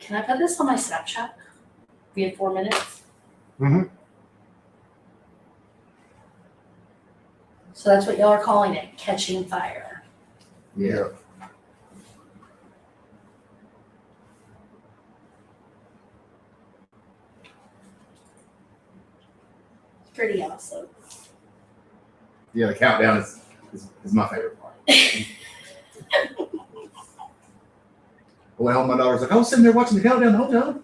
Can I put this on my Snapchat? We had 4 minutes. Mm-hmm. So that's what y'all are calling it, catching fire. Yeah. It's pretty awesome. Yeah, the countdown is my favorite part. Well, my daughter's like, I was sitting there watching the countdown the whole time.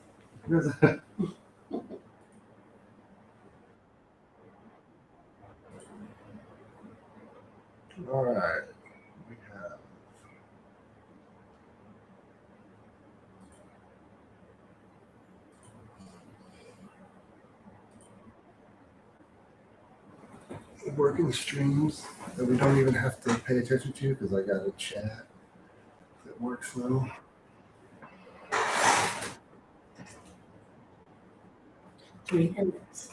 All right. We have working streams that we don't even have to pay attention to because I got a chat that works well. Three minutes.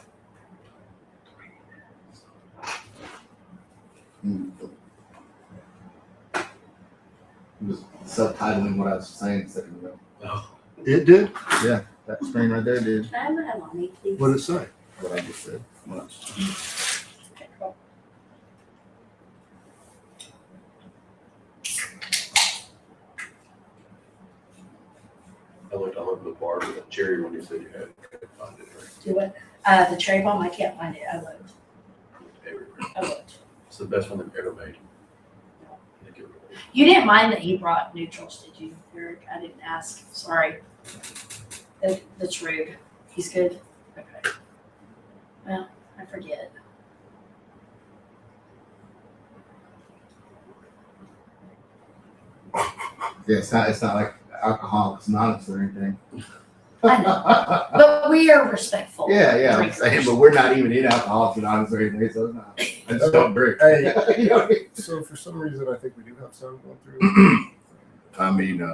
I'm just subtitling what I was saying a second ago. It did? Yeah, that screen right there did Can I have that on me, please? What did it say? what I just said. Much. Okay, cool. I looked all over the bar for that cherry one you said you had. Couldn't find it. Do it. The cherry bomb, I can't find it. I looked. Everywhere. I looked. It's the best one they've ever made. I think it really is. You didn't mind that he brought neutrals, did you, Eric? I didn't ask. Sorry. That's rude. He's good? Okay. Well, I forget. Yeah, it's not like Alcoholics Anonymous or anything. I know. But we are respectful. Yeah, I'm drinkers. saying, but we're not even in Alcoholics Anonymous or anything, so it's not. I just don't drink. Hey. You know what I mean? So for some reason, I think we do have sound going through. I mean,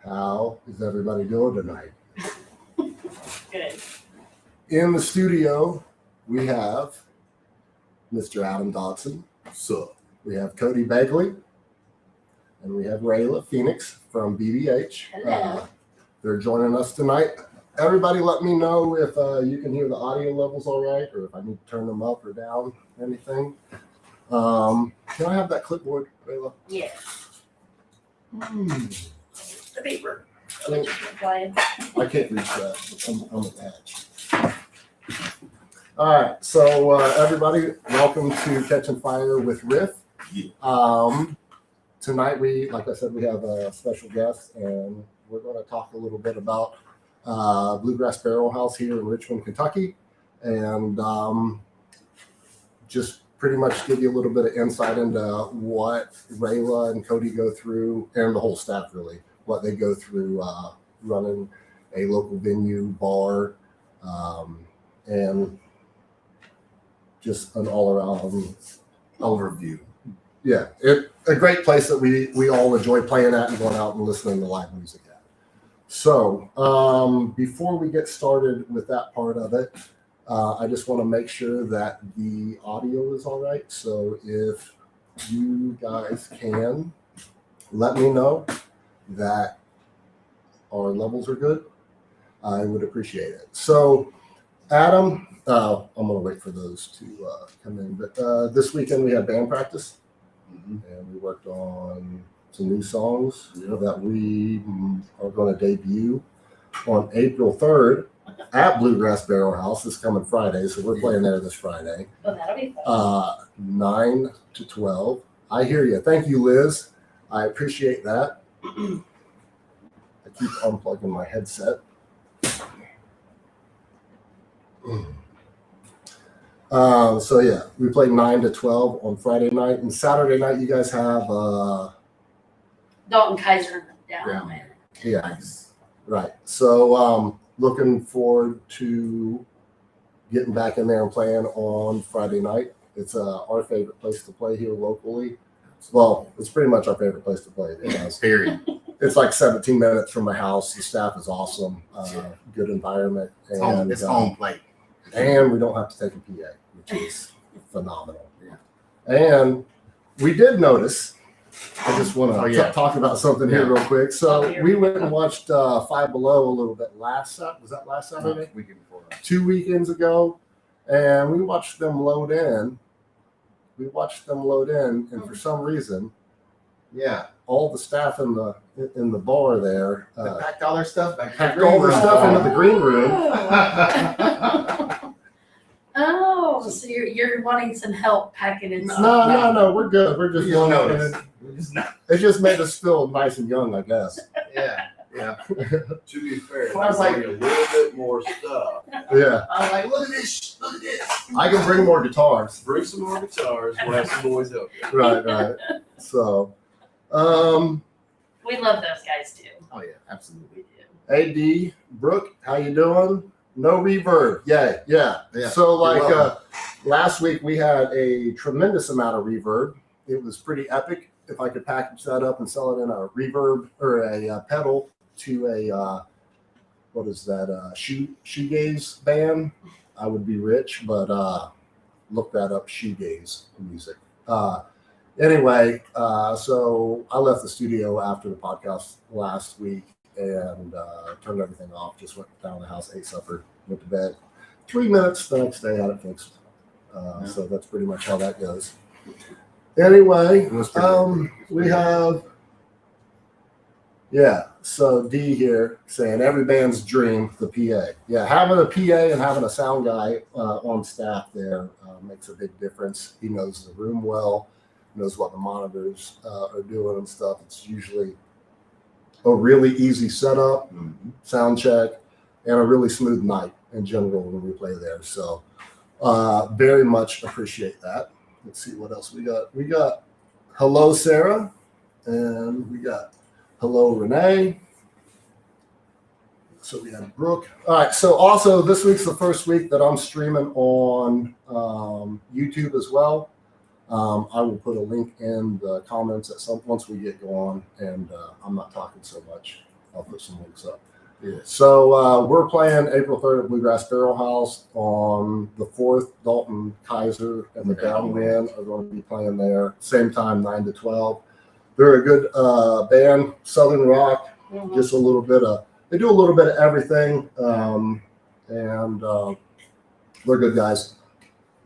How is everybody doing tonight? Good. In the studio, we have Mr. Adam Dodson. So, We have Cody Bagley. And we have Rayla Phoenix from BBH. Hello. They're joining us tonight. Everybody let me know if you can hear the audio levels all right, or if I need to turn them up or down, anything. Can I have that clipboard, Rayla? Yeah. The paper. We're just playing. I can't reach that. I'm attached. All right, so everybody, welcome to Catching Fire with Riff. Tonight like I said, we have a special guest, and we're going to talk a little bit about Bluegrass Barrel House here in Richmond, Kentucky, and just pretty much give you a little bit of insight into what Rayla and Cody go through, and the whole staff really, what they go through running a local venue, bar, and just an all-around overview. Yeah, a great place that we all enjoy playing at and going out and listening to live music at. So before we get started with that part of it, I just want to make sure that the audio is all right. So if you guys can let me know that our levels are good, I would appreciate it. So Adam, I'm going to wait for those to come in. But this weekend we had band practice. And we worked on some new songs that we are going to debut on April 3rd at Bluegrass Barrel House this coming Friday. So we're playing there this Friday. Oh, that'll be fun. 9 to 12. I hear you. Thank you, Liz. I appreciate that. I keep unplugging my headset. So yeah, we played 9 to 12 on Friday night, and Saturday night you guys have Dalton Kaiser down there. yeah, nice. Right. So looking forward to getting back in there and playing on Friday night. It's our favorite place to play here locally. Well, it's pretty much our favorite place to play. period. It's like 17 minutes from my house. The staff is awesome. Good environment, and It's home plate. and we don't have to take a PA, which is phenomenal. Yeah. And we did notice, I just want to talk about something here real quick. So we went and watched Five Below a little bit last Saturday? Weekend before. 2 weekends ago, and we watched them load in. And for some reason, all the staff in the bar there They packed all their stuff back. packed all their stuff into the green room. Oh, so you're wanting some help packing it? No, we're good. We're just You don't going notice. in. It just made us feel nice and young, I guess. Yeah. To be fair, I was like- a little bit more stuff. Yeah, I'm like, look at this. I can bring more guitars. Bring some more guitars. We'll have some boys help you. Right. So, We love those guys too. Oh yeah, absolutely. We do. AD, Brooke, how you doing? No reverb. Yeah. So last week we had a tremendous amount of reverb. It was pretty epic. If I could package that up and sell it in a reverb or a pedal to a what is that shoegaze band, I would be rich. But look that up, shoegaze music. Anyway, so I left the studio after the podcast last week and turned everything off. Just went down to the house, ate supper, went to bed. 3 minutes the next day, had it fixed. So that's pretty much how that goes. Anyway, we have, so D here saying every band's dream, the PA. Yeah, having a PA and having a sound guy on staff there makes a big difference. He knows the room well, knows what the monitors are doing and stuff. It's usually a really easy setup, sound check, and a really smooth night in general when we play there. So very much appreciate that. Let's see what else we got. We got hello, Sarah, and we got hello, Renee. So we have Brooke. All right. So also this week's the first week that I'm streaming on YouTube as well. I will put a link in the comments once we get going, and I'm not talking so much. I'll put some links up. Yeah. So we're playing April 3rd at Bluegrass Barrel House. On the 4th, Dalton Kaiser and the Downwind are going to be playing there. Same time, 9 to 12. They're a good band, Southern rock. Mhm. Just a little bit of, they do a little bit of everything. And they're good guys.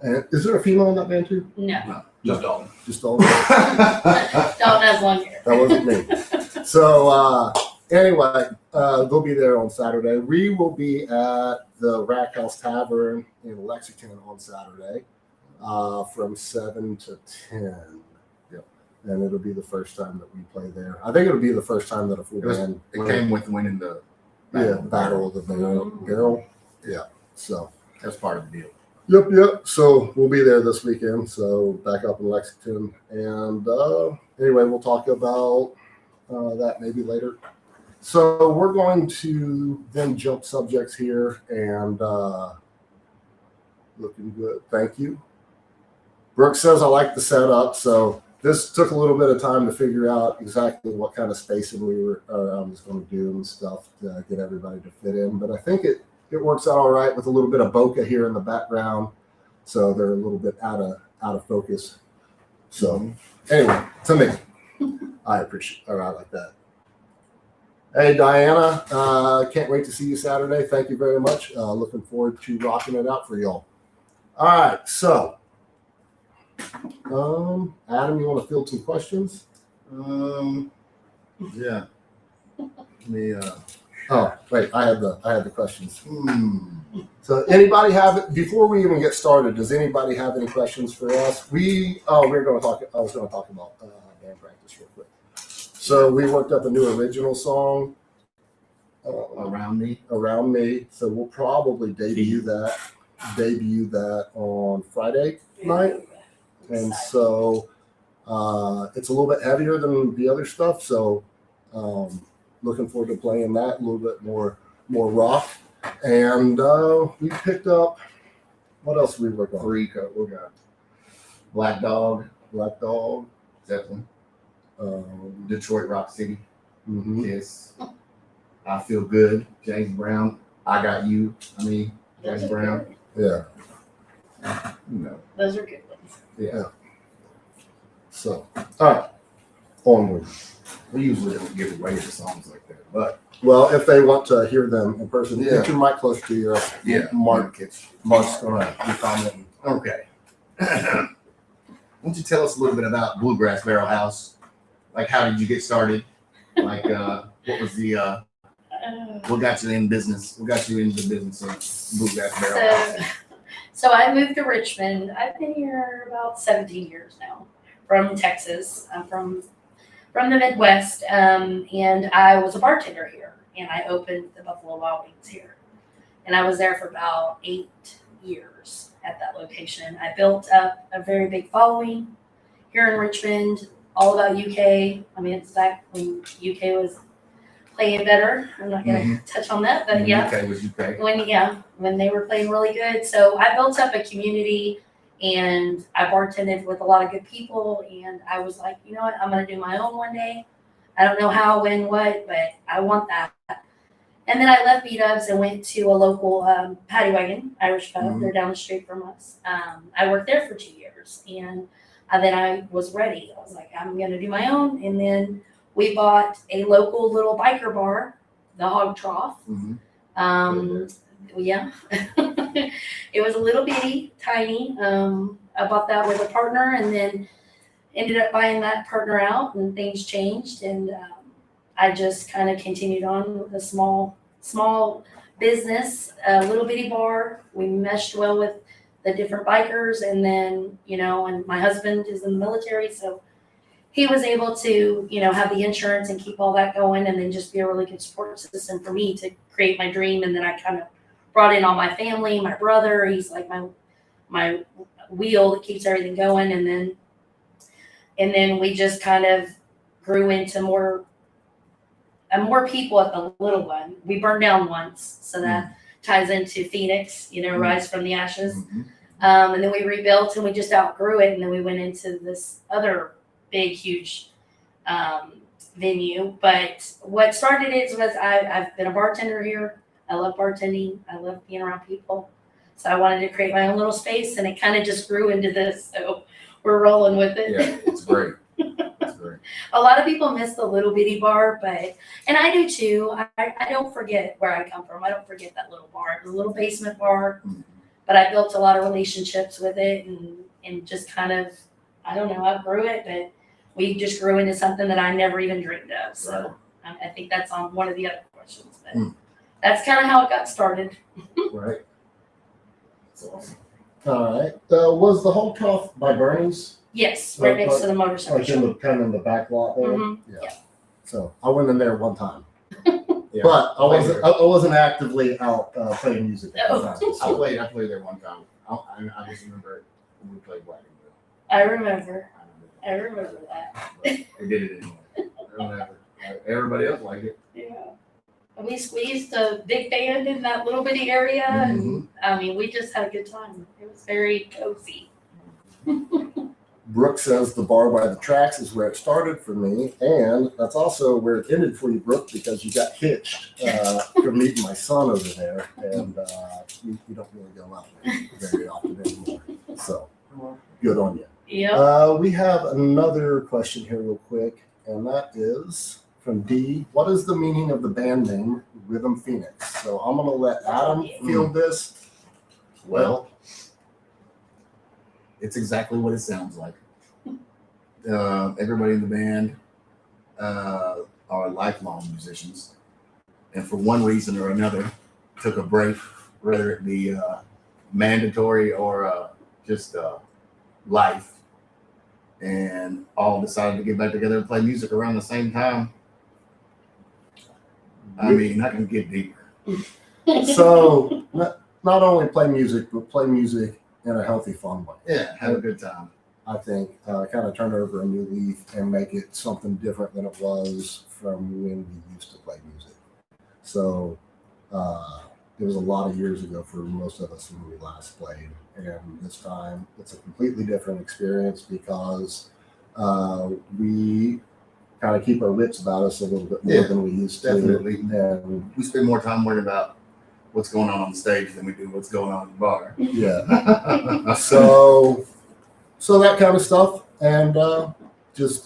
And is there a female in that band too? No, Just Dalton. Just all. don't have one here. That wasn't me. So anyway, they'll be there on Saturday. We will be at the Rack House Tavern in Lexington on Saturday from 7 to 10. Yep. And it'll be the first time that we play there. I think it'll be the first time that a full band. It came with winning the Battle of the Barrel. Yeah. So that's part of the deal. Yep. So we'll be there this weekend. So back up in Lexington. And anyway, we'll talk about that maybe later. So we're going to then jump subjects here and looking good. Thank you. Brooke says I like the setup. So this took a little bit of time to figure out exactly what kind of spacing I was going to do and stuff to get everybody to fit in. But I think it works out all right with a little bit of bokeh here in the background. So they're a little bit out of focus. So anyway, it's amazing. I appreciate it. I like that. Hey, Diana, can't wait to see you Saturday. Thank you very much. Looking forward to rocking it out for y'all. All right, so Adam, you want to field some questions? Yeah. Let me, Oh, wait, I had the questions. So anybody have it before we even get started? Does anybody have any questions for us? I was going to talk about band practice real quick. So we worked up a new original song, Around Me. So we'll probably debut that on Friday night. And so it's a little bit heavier than the other stuff. So looking forward to playing that a little bit more rock. And we picked up, what else we worked on? We got Black Dog, Zeppelin, Detroit Rock City, Kiss, I Feel Good, James Brown, I Got You. James Brown. Yeah. Those are good ones. Yeah. So, all right, onward. We usually don't give away the songs like that, but Well, if they want to hear them in person, Yeah. get your mic close to your Mark's going to be commenting. okay. Why don't you tell us a little bit about Bluegrass Barrel House? Like, how did you get started? Like, what was the what got you in business? What got you into the business of Bluegrass Barrel House? So I moved to Richmond. I've been here about 17 years now from Texas. I'm from the Midwest, and I was a bartender here, and I opened the Buffalo Wild Wings here. And I was there for about 8 years at that location. I built up a very big following here in Richmond, all about UK. It's back when UK was playing better. I'm not going to touch on that, but yeah. UK was UK. When they were playing really good. So I built up a community, and I bartended with a lot of good people, and I was like, you know what, I'm going to do my own one day. I don't know how, when, what, but I want that. And then I left B-Dubs and went to a local Paddy Wagon Irish pub. They're down the street from us. I worked there for 2 years, and then I was ready. I was like, I'm going to do my own. And then we bought a local little biker bar, the Hog Trough. Yeah. It was a little bitty, tiny. I bought that with a partner, and then ended up buying that partner out, and things changed. And I just kind of continued on with a small business, a little bitty bar. We meshed well with the different bikers, and then, and my husband is in the military, so he was able to, have the insurance and keep all that going, and then just be a really good support system for me to create my dream. And then I kind of brought in all my family, my brother. He's like my wheel that keeps everything going. And then we just kind of grew into more people at the little one. We burned down once, so that ties into Phoenix, rise from the ashes. And then we rebuilt, and we just outgrew it. And then we went into this other big, huge venue. But what started it was I've been a bartender here. I love bartending. I love being around people. So I wanted to create my own little space, and it kind of just grew into this. So we're rolling with it. Yeah, it's great. It's great. A lot of people miss the little bitty bar, and I do too. I don't forget where I come from. I don't forget that little bar. It was a little basement bar, but I built a lot of relationships with it, and just kind of, I don't know, outgrew it, but we just grew into something that I never even dreamed of. So I think that's on one of the other questions, but that's kind of how it got started. Right. It's awesome. All right. Was the whole trough by Bernie's? Yes, right next to the motorcycle Like in shop. the kind of in the back lot there? Mhm. Yeah. So I went in there one time. Yeah. But I wasn't actively out playing music at the time. I played there one time. I just remember when we played Black and Blue. I remember that. We did it anyway. Everybody else liked it. Yeah. And we squeezed a big band in that little bitty area, and I mean, we just had a good time. It was very cozy. Brooke says the bar by the tracks is where it started for me, and that's also where it ended for you, Brooke, because you got hitched from meeting my son over there, and you don't really go out there very often anymore. So good on you. Yeah. We have another question here real quick, and that is from D. What is the meaning of the band name Rhythm Phoenix? So I'm going to let Adam field this. Well, it's exactly what it sounds like. Everybody in the band are lifelong musicians, and for one reason or another, took a break, whether it be mandatory or just life, and all decided to get back together and play music around the same time. I mean, I can get deeper. So not only play music, but play music in a healthy, fun way. Yeah, have a good time. I think kind of turn over a new leaf and make it something different than it was from when we used to play music. So it was a lot of years ago for most of us when we last played, and this time it's a completely different experience because we kind of keep our wits about us a little bit more than we used to. Definitely. And We spend more time worrying about what's going on the stage than we do what's going on in the bar. yeah. So that kind of stuff, and just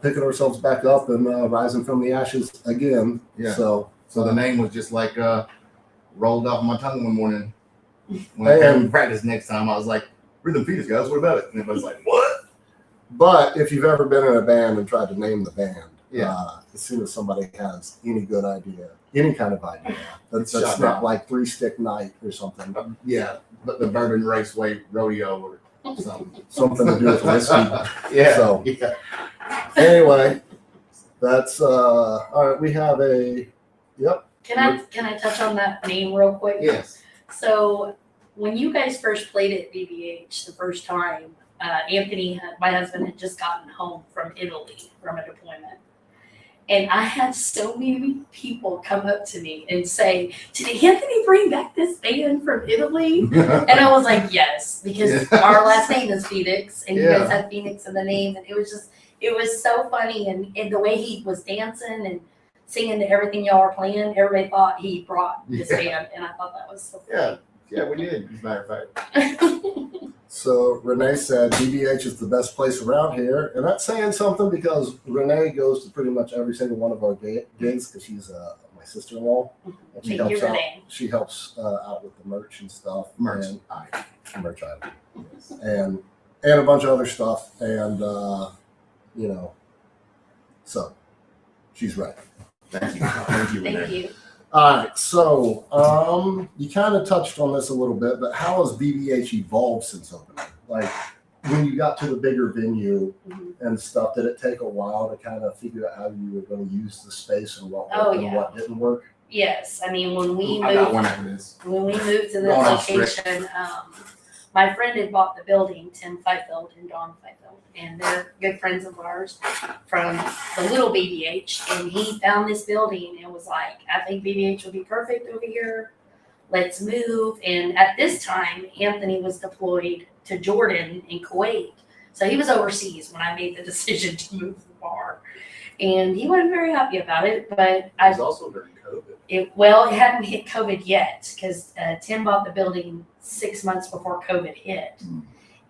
picking ourselves back up and rising from the ashes again. Yeah. So the name was just like rolled off my tongue one morning. When I came to practice next time, I was like, "Rhythm Phoenix, guys, what about it?" And everybody's like, "What?" But if you've ever been in a band and tried to name the band, Yeah. as soon as somebody has any good idea, any kind of idea, that's Shut not down. like Three Stick Night or something, Yeah, but the Bourbon Raceway Rodeo or something. something to do with whiskey. Yeah. So- yeah. Anyway, that's all right. We have a Can I touch on that name real quick? Yes. So when you guys first played at BBH the first time, Anthony, my husband, had just gotten home from Italy from a deployment. And I had so many people come up to me and say, "Did Anthony bring back this band from Italy?" And I was like, "Yes," because our last name is Phoenix, and you guys had Phoenix in the name, and it was so funny, and the way he was dancing and singing to everything y'all were playing, everybody thought he brought this band, and I thought that was so funny. Yeah, we did, as a matter of fact. So Renee said BBH is the best place around here, and that's saying something because Renee goes to pretty much every single one of our gigs because she's my sister-in-law. And she Thank you, helps out. Renee. She helps out with the merch and stuff. Merch. And merch item. And a bunch of other stuff, and so she's right. Thank you. Thank you, Thank Renee. you. All right, so you kind of touched on this a little bit, but how has BBH evolved since opening? Like when you got to the bigger venue and stuff, did it take a while to kind of figure out how you were going to use the space and what worked and what didn't work? Yes, I mean when we I got moved one after this. to this Go on, Rick. location, my friend had bought the building, Tim Feifeld and Dawn Feifeld, and they're good friends of ours from the little BBH. And he found this building and was like, "I think BBH will be perfect over here. Let's move." And at this time, Anthony was deployed to Jordan in Kuwait. So he was overseas when I made the decision to move the bar. And he wasn't very happy about it, but It was also during COVID. it hadn't hit COVID yet because Tim bought the building 6 months before COVID hit.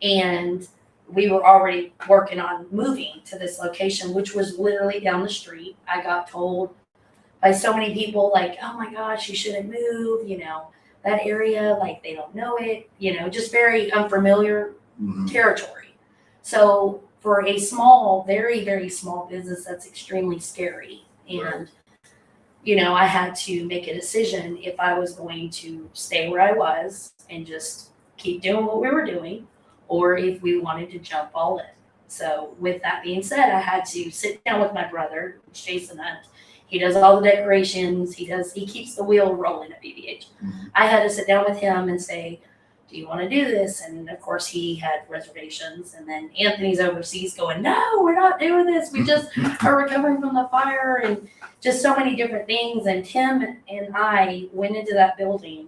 And we were already working on moving to this location, which was literally down the street. I got told by so many people, like, oh my gosh, you shouldn't move, that area, like they don't know it, just very unfamiliar territory. So for a small, very, very small business, that's extremely scary. And, I had to make a decision if I was going to stay where I was and just keep doing what we were doing, or if we wanted to jump all in. So with that being said, I had to sit down with my brother, Jason Hunt. He does all the decorations. He keeps the wheel rolling at BBH. I had to sit down with him and say, do you want to do this? And of course he had reservations. And then Anthony's overseas going, no, we're not doing this. We just are recovering from the fire and just so many different things. And Tim and I went into that building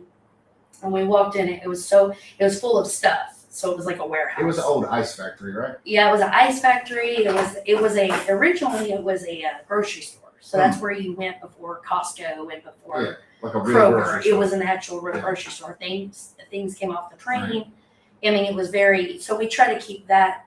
and we walked in. It was full of stuff. So it was like a warehouse. It was an old ice factory, right? Yeah, it was an ice factory. Originally it was a grocery store. So that's where you went before Costco and before like a real Kroger. grocery It store. was an actual real grocery store. Things came off the train. I mean, it was so we try to keep that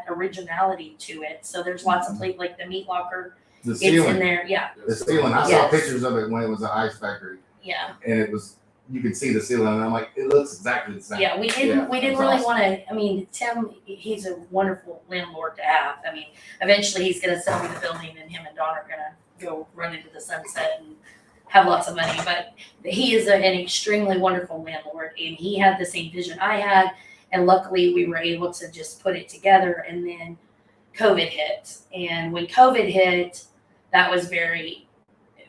originality to it. So there's lots of places, like the meat locker. The It's in ceiling. there. Yeah. The ceiling. I saw Yes. pictures of it when it was an ice factory, Yeah. and it was you could see the ceiling, and I'm like, it looks exactly the same. Yeah. We didn't That's really awesome. want to, I mean, Tim, he's a wonderful landlord to have. I mean, eventually he's going to sell me the building and him and Don are going to go run into the sunset and have lots of money, but he is an extremely wonderful landlord, and he had the same vision I had, and luckily we were able to just put it together. And then COVID hit, and when COVID hit, that was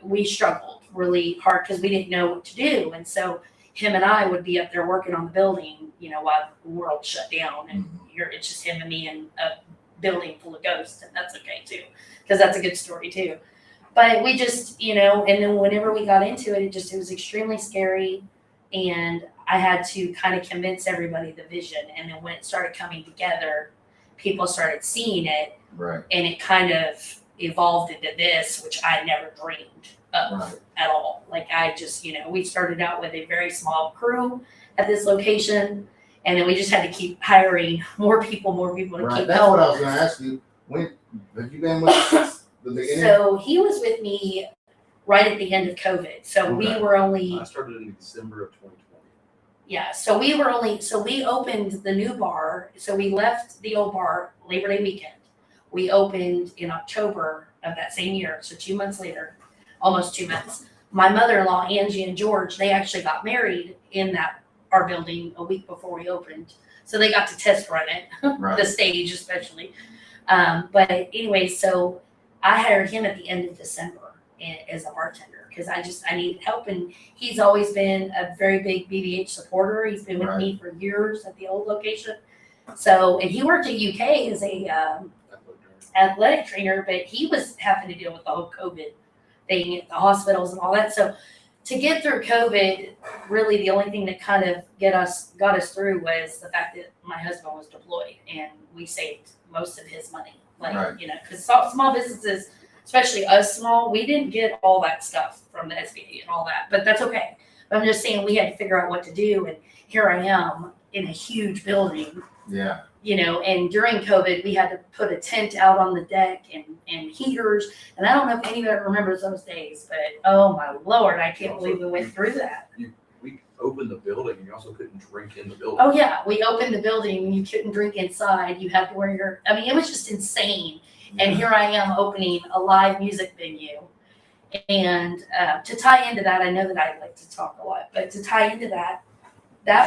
we struggled really hard because we didn't know what to do. And so him and I would be up there working on the building, while the world shut down, and it's just him and me in a building full of ghosts, and that's okay too, because that's a good story too. But we just, and then whenever we got into it, it was extremely scary. And I had to kind of convince everybody the vision. And then when it started coming together, people started seeing it. Right. And it kind of evolved into this, which I never dreamed of at all. Like I just, we started out with a very small crew at this location. And then we just had to keep hiring more people to keep That's going. what I was going to ask you. When have you been with us since the beginning? So he was with me right at the end of COVID. So we Okay. were only, I started in December of 2020. yeah, so we opened the new bar. So we left the old bar Labor Day weekend. We opened in October of that same year. So 2 months later, almost 2 months. My mother-in-law, Angie and George, they actually got married in our building a week before we opened. So they got to test run it, the stage especially. But anyway, so I hired him at the end of December as a bartender because I needed help, and he's always been a very big BBH supporter. He's been with me for years at the old location. So, and he worked at UK as a athletic trainer, but he was having to deal with the whole COVID thing at the hospitals and all that. So to get through COVID, really the only thing that kind of got us through was the fact that my husband was deployed, and we saved most of his money. Because small businesses, especially us small, we didn't get all that stuff from the SBA and all that, but that's okay. But I'm just saying we had to figure out what to do, and here I am in a huge building. Yeah. And during COVID, we had to put a tent out on the deck and heaters. And I don't know if anybody remembers those days, but oh my Lord, I can't believe we went through that. We opened the building, and you also couldn't drink in the building. Oh yeah, we opened the building and you couldn't drink inside. You had to wear it was just insane. And here I am opening a live music venue. And to tie into that, I know that I like to talk a lot, but to tie into that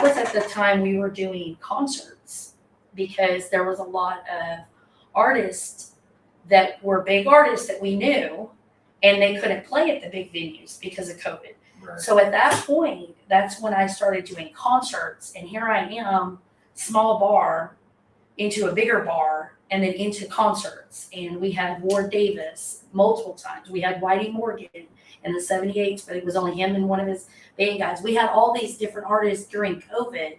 was at the time we were doing concerts, because there was a lot of artists that were big artists that we knew, and they couldn't play at the big venues because of COVID. Right. So at that point, that's when I started doing concerts, and here I am, small bar into a bigger bar, and then into concerts. And we had Ward Davis multiple times. We had Whitey Morgan in the 78s, but it was only him and one of his band guys. We had all these different artists during COVID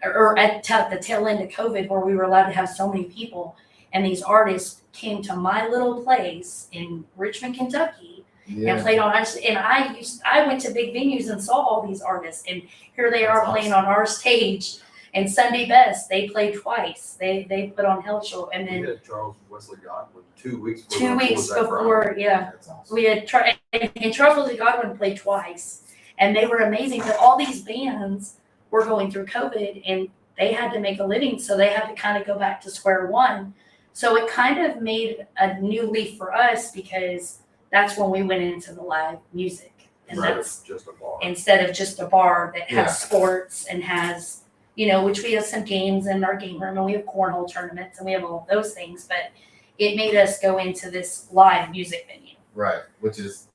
or at the tail end of COVID, where we were allowed to have so many people, and these artists came to my little place in Richmond, Kentucky, and played on us. And I went to big venues and saw all these artists, and here they are That's playing awesome. on our stage. And Sunday Best, they played twice. They put on Hell Show, and We then had Charles Wesley Godwin 2 weeks before. 2 weeks before, yeah, That's awesome. we had and Charles Wesley Godwin played twice, and they were amazing. But all these bands were going through COVID, and they had to make a living, so they had to kind of go back to square one. So it kind of made a new leaf for us, because that's when we went into the live music, and Instead that's of just a bar. instead of just a bar that has Yeah. sports and has, which we have some games in our game room, and we have cornhole tournaments, and we have all of those things. But it made us go into this live music venue. Right, which is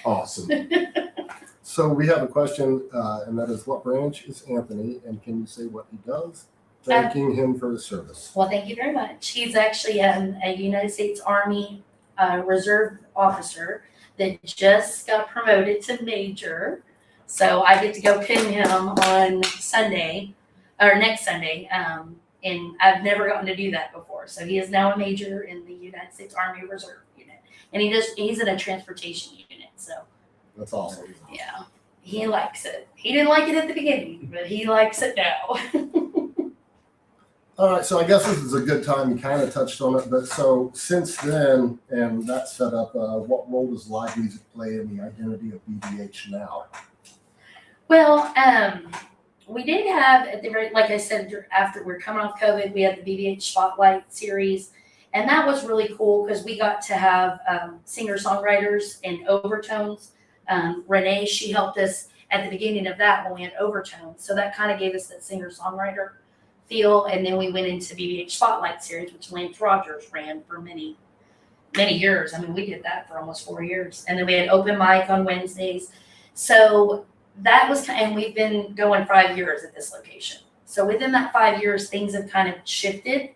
awesome. So we have a question, and that is, what branch is Anthony, and can you say what he does? Thanking him for his service. Well, thank you very much. He's actually a United States Army Reserve officer that just got promoted to major. So I get to go pin him on Sunday, or next Sunday, and I've never gotten to do that before. So he is now a major in the United States Army Reserve unit, and he's in a transportation unit. So That's awesome. yeah, he likes it. He didn't like it at the beginning, but he likes it now. All right, so I guess this is a good time. You kind of touched on it, but so since then and that set up, what role does live music play in the identity of BBH now? Well, we did have at the very, like I said, after we're coming off COVID, we had the BBH Spotlight series, and that was really cool because we got to have singer-songwriters and overtones. Renee, she helped us at the beginning of that when we had overtones, so that kind of gave us that singer-songwriter feel. And then we went into BBH Spotlight series, which Lance Rogers ran for many years. I mean, we did that for almost 4 years, and then we had open mic on Wednesdays. So that was, and we've been going 5 years at this location. So within that 5 years, things have kind of shifted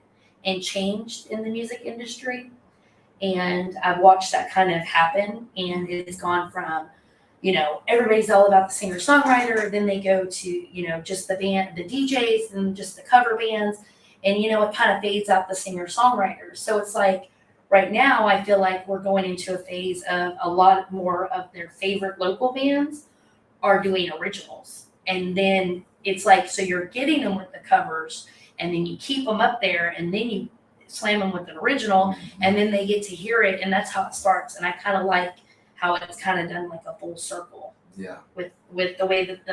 and changed in the music industry. And I've watched that kind of happen, and it's gone from, everybody's all about the singer-songwriter, then they go to, just the band, the DJs, and just the cover bands, and, it kind of fades out the singer-songwriters. So it's like, right now, I feel like we're going into a phase of a lot more of their favorite local bands are doing originals. And then it's like, so you're getting them with the covers, and then you keep them up there, and then you slam them with an original, and then they get to hear it, and that's how it starts. And I kind of like how it's kind of done like a full circle Yeah. with the way that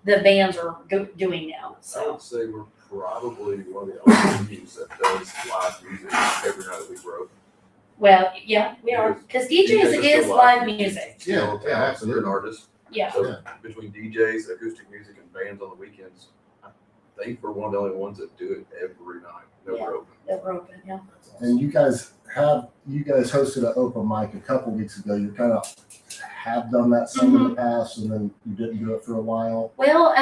the bands are doing now. I So would say we're probably one of the only venues that does live music every night that we grow. well, yeah, we are, because DJs DJs are is still live live. music. Yeah, Still absolutely. an artist. Yeah. So between DJs, acoustic music, and bands on the weekends, I think we're one of the only ones that do it every night. No Yeah. open. That we're open. Yeah. And you guys hosted an open mic a couple weeks ago. You kind of have done that some in the past, and then you didn't do it for a while. Well,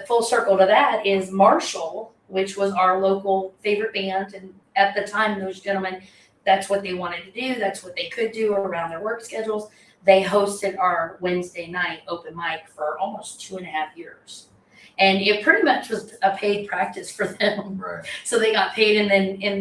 full circle to that is Marshall, which was our local favorite band. And at the time, those gentlemen, that's what they wanted to do. That's what they could do around their work schedules. They hosted our Wednesday night open mic for almost 2.5 years. And it pretty much was a paid practice for them. Right. So they got paid, and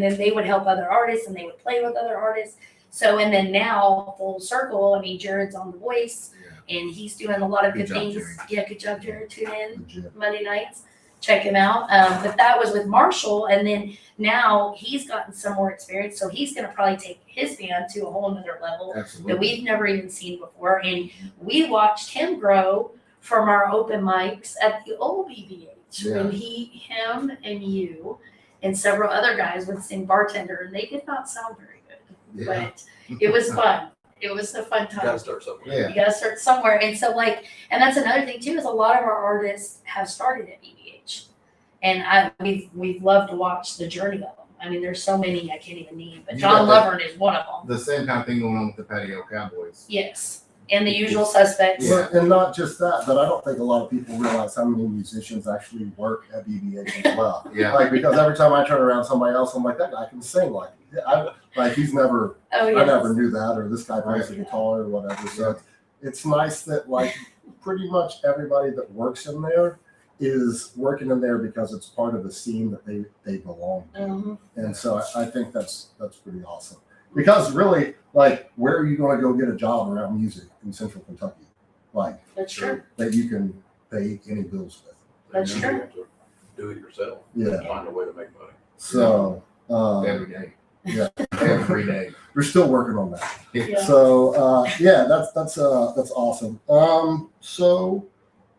then they would help other artists, and they would play with other artists. So, and then now full circle, I mean, Jared's on The Voice, and he's doing a lot of Good good job, things. Jared. Yeah, good job, Jared. Tune in Legit. Monday nights. Check him out. But that was with Marshall, and then now he's gotten some more experience, so he's going to probably take his band to a whole nother level Absolutely. that we've never even seen before. And we watched him grow from our open mics at the old BBH when him and you and several other guys would sing bartender, and they did not sound very good, Yeah. but it was fun. It was a fun You gotta time. start somewhere. Yeah. You gotta start somewhere. And so and that's another thing too, is a lot of our artists have started at BBH. And we've loved to watch the journey of them. I mean, there's so many I can't even name, but You John got Lovern is one of them. The same kind of thing going on with the Patio Cowboys. Yes. And the usual suspects. Yeah. And not just that, but I don't think a lot of people realize how many musicians actually work at BBH as well. Yeah. Like, because every time I turn around somebody else, I'm like, that guy can sing. He's never, Oh, I yes. never knew that, or this guy plays the guitar or whatever. So it's nice that pretty much everybody that works in there is working in there because it's part of the scene that they belong to. Mhm. And so I think that's pretty awesome. Because really, like, where are you going to go get a job around music in Central Kentucky? Like, That's true. that you can pay any bills with. That's You true. have to do it yourself. Yeah. Find a way to make money. So Every day. Yeah. Every day. we're still working on that. Yeah. So yeah, that's awesome. So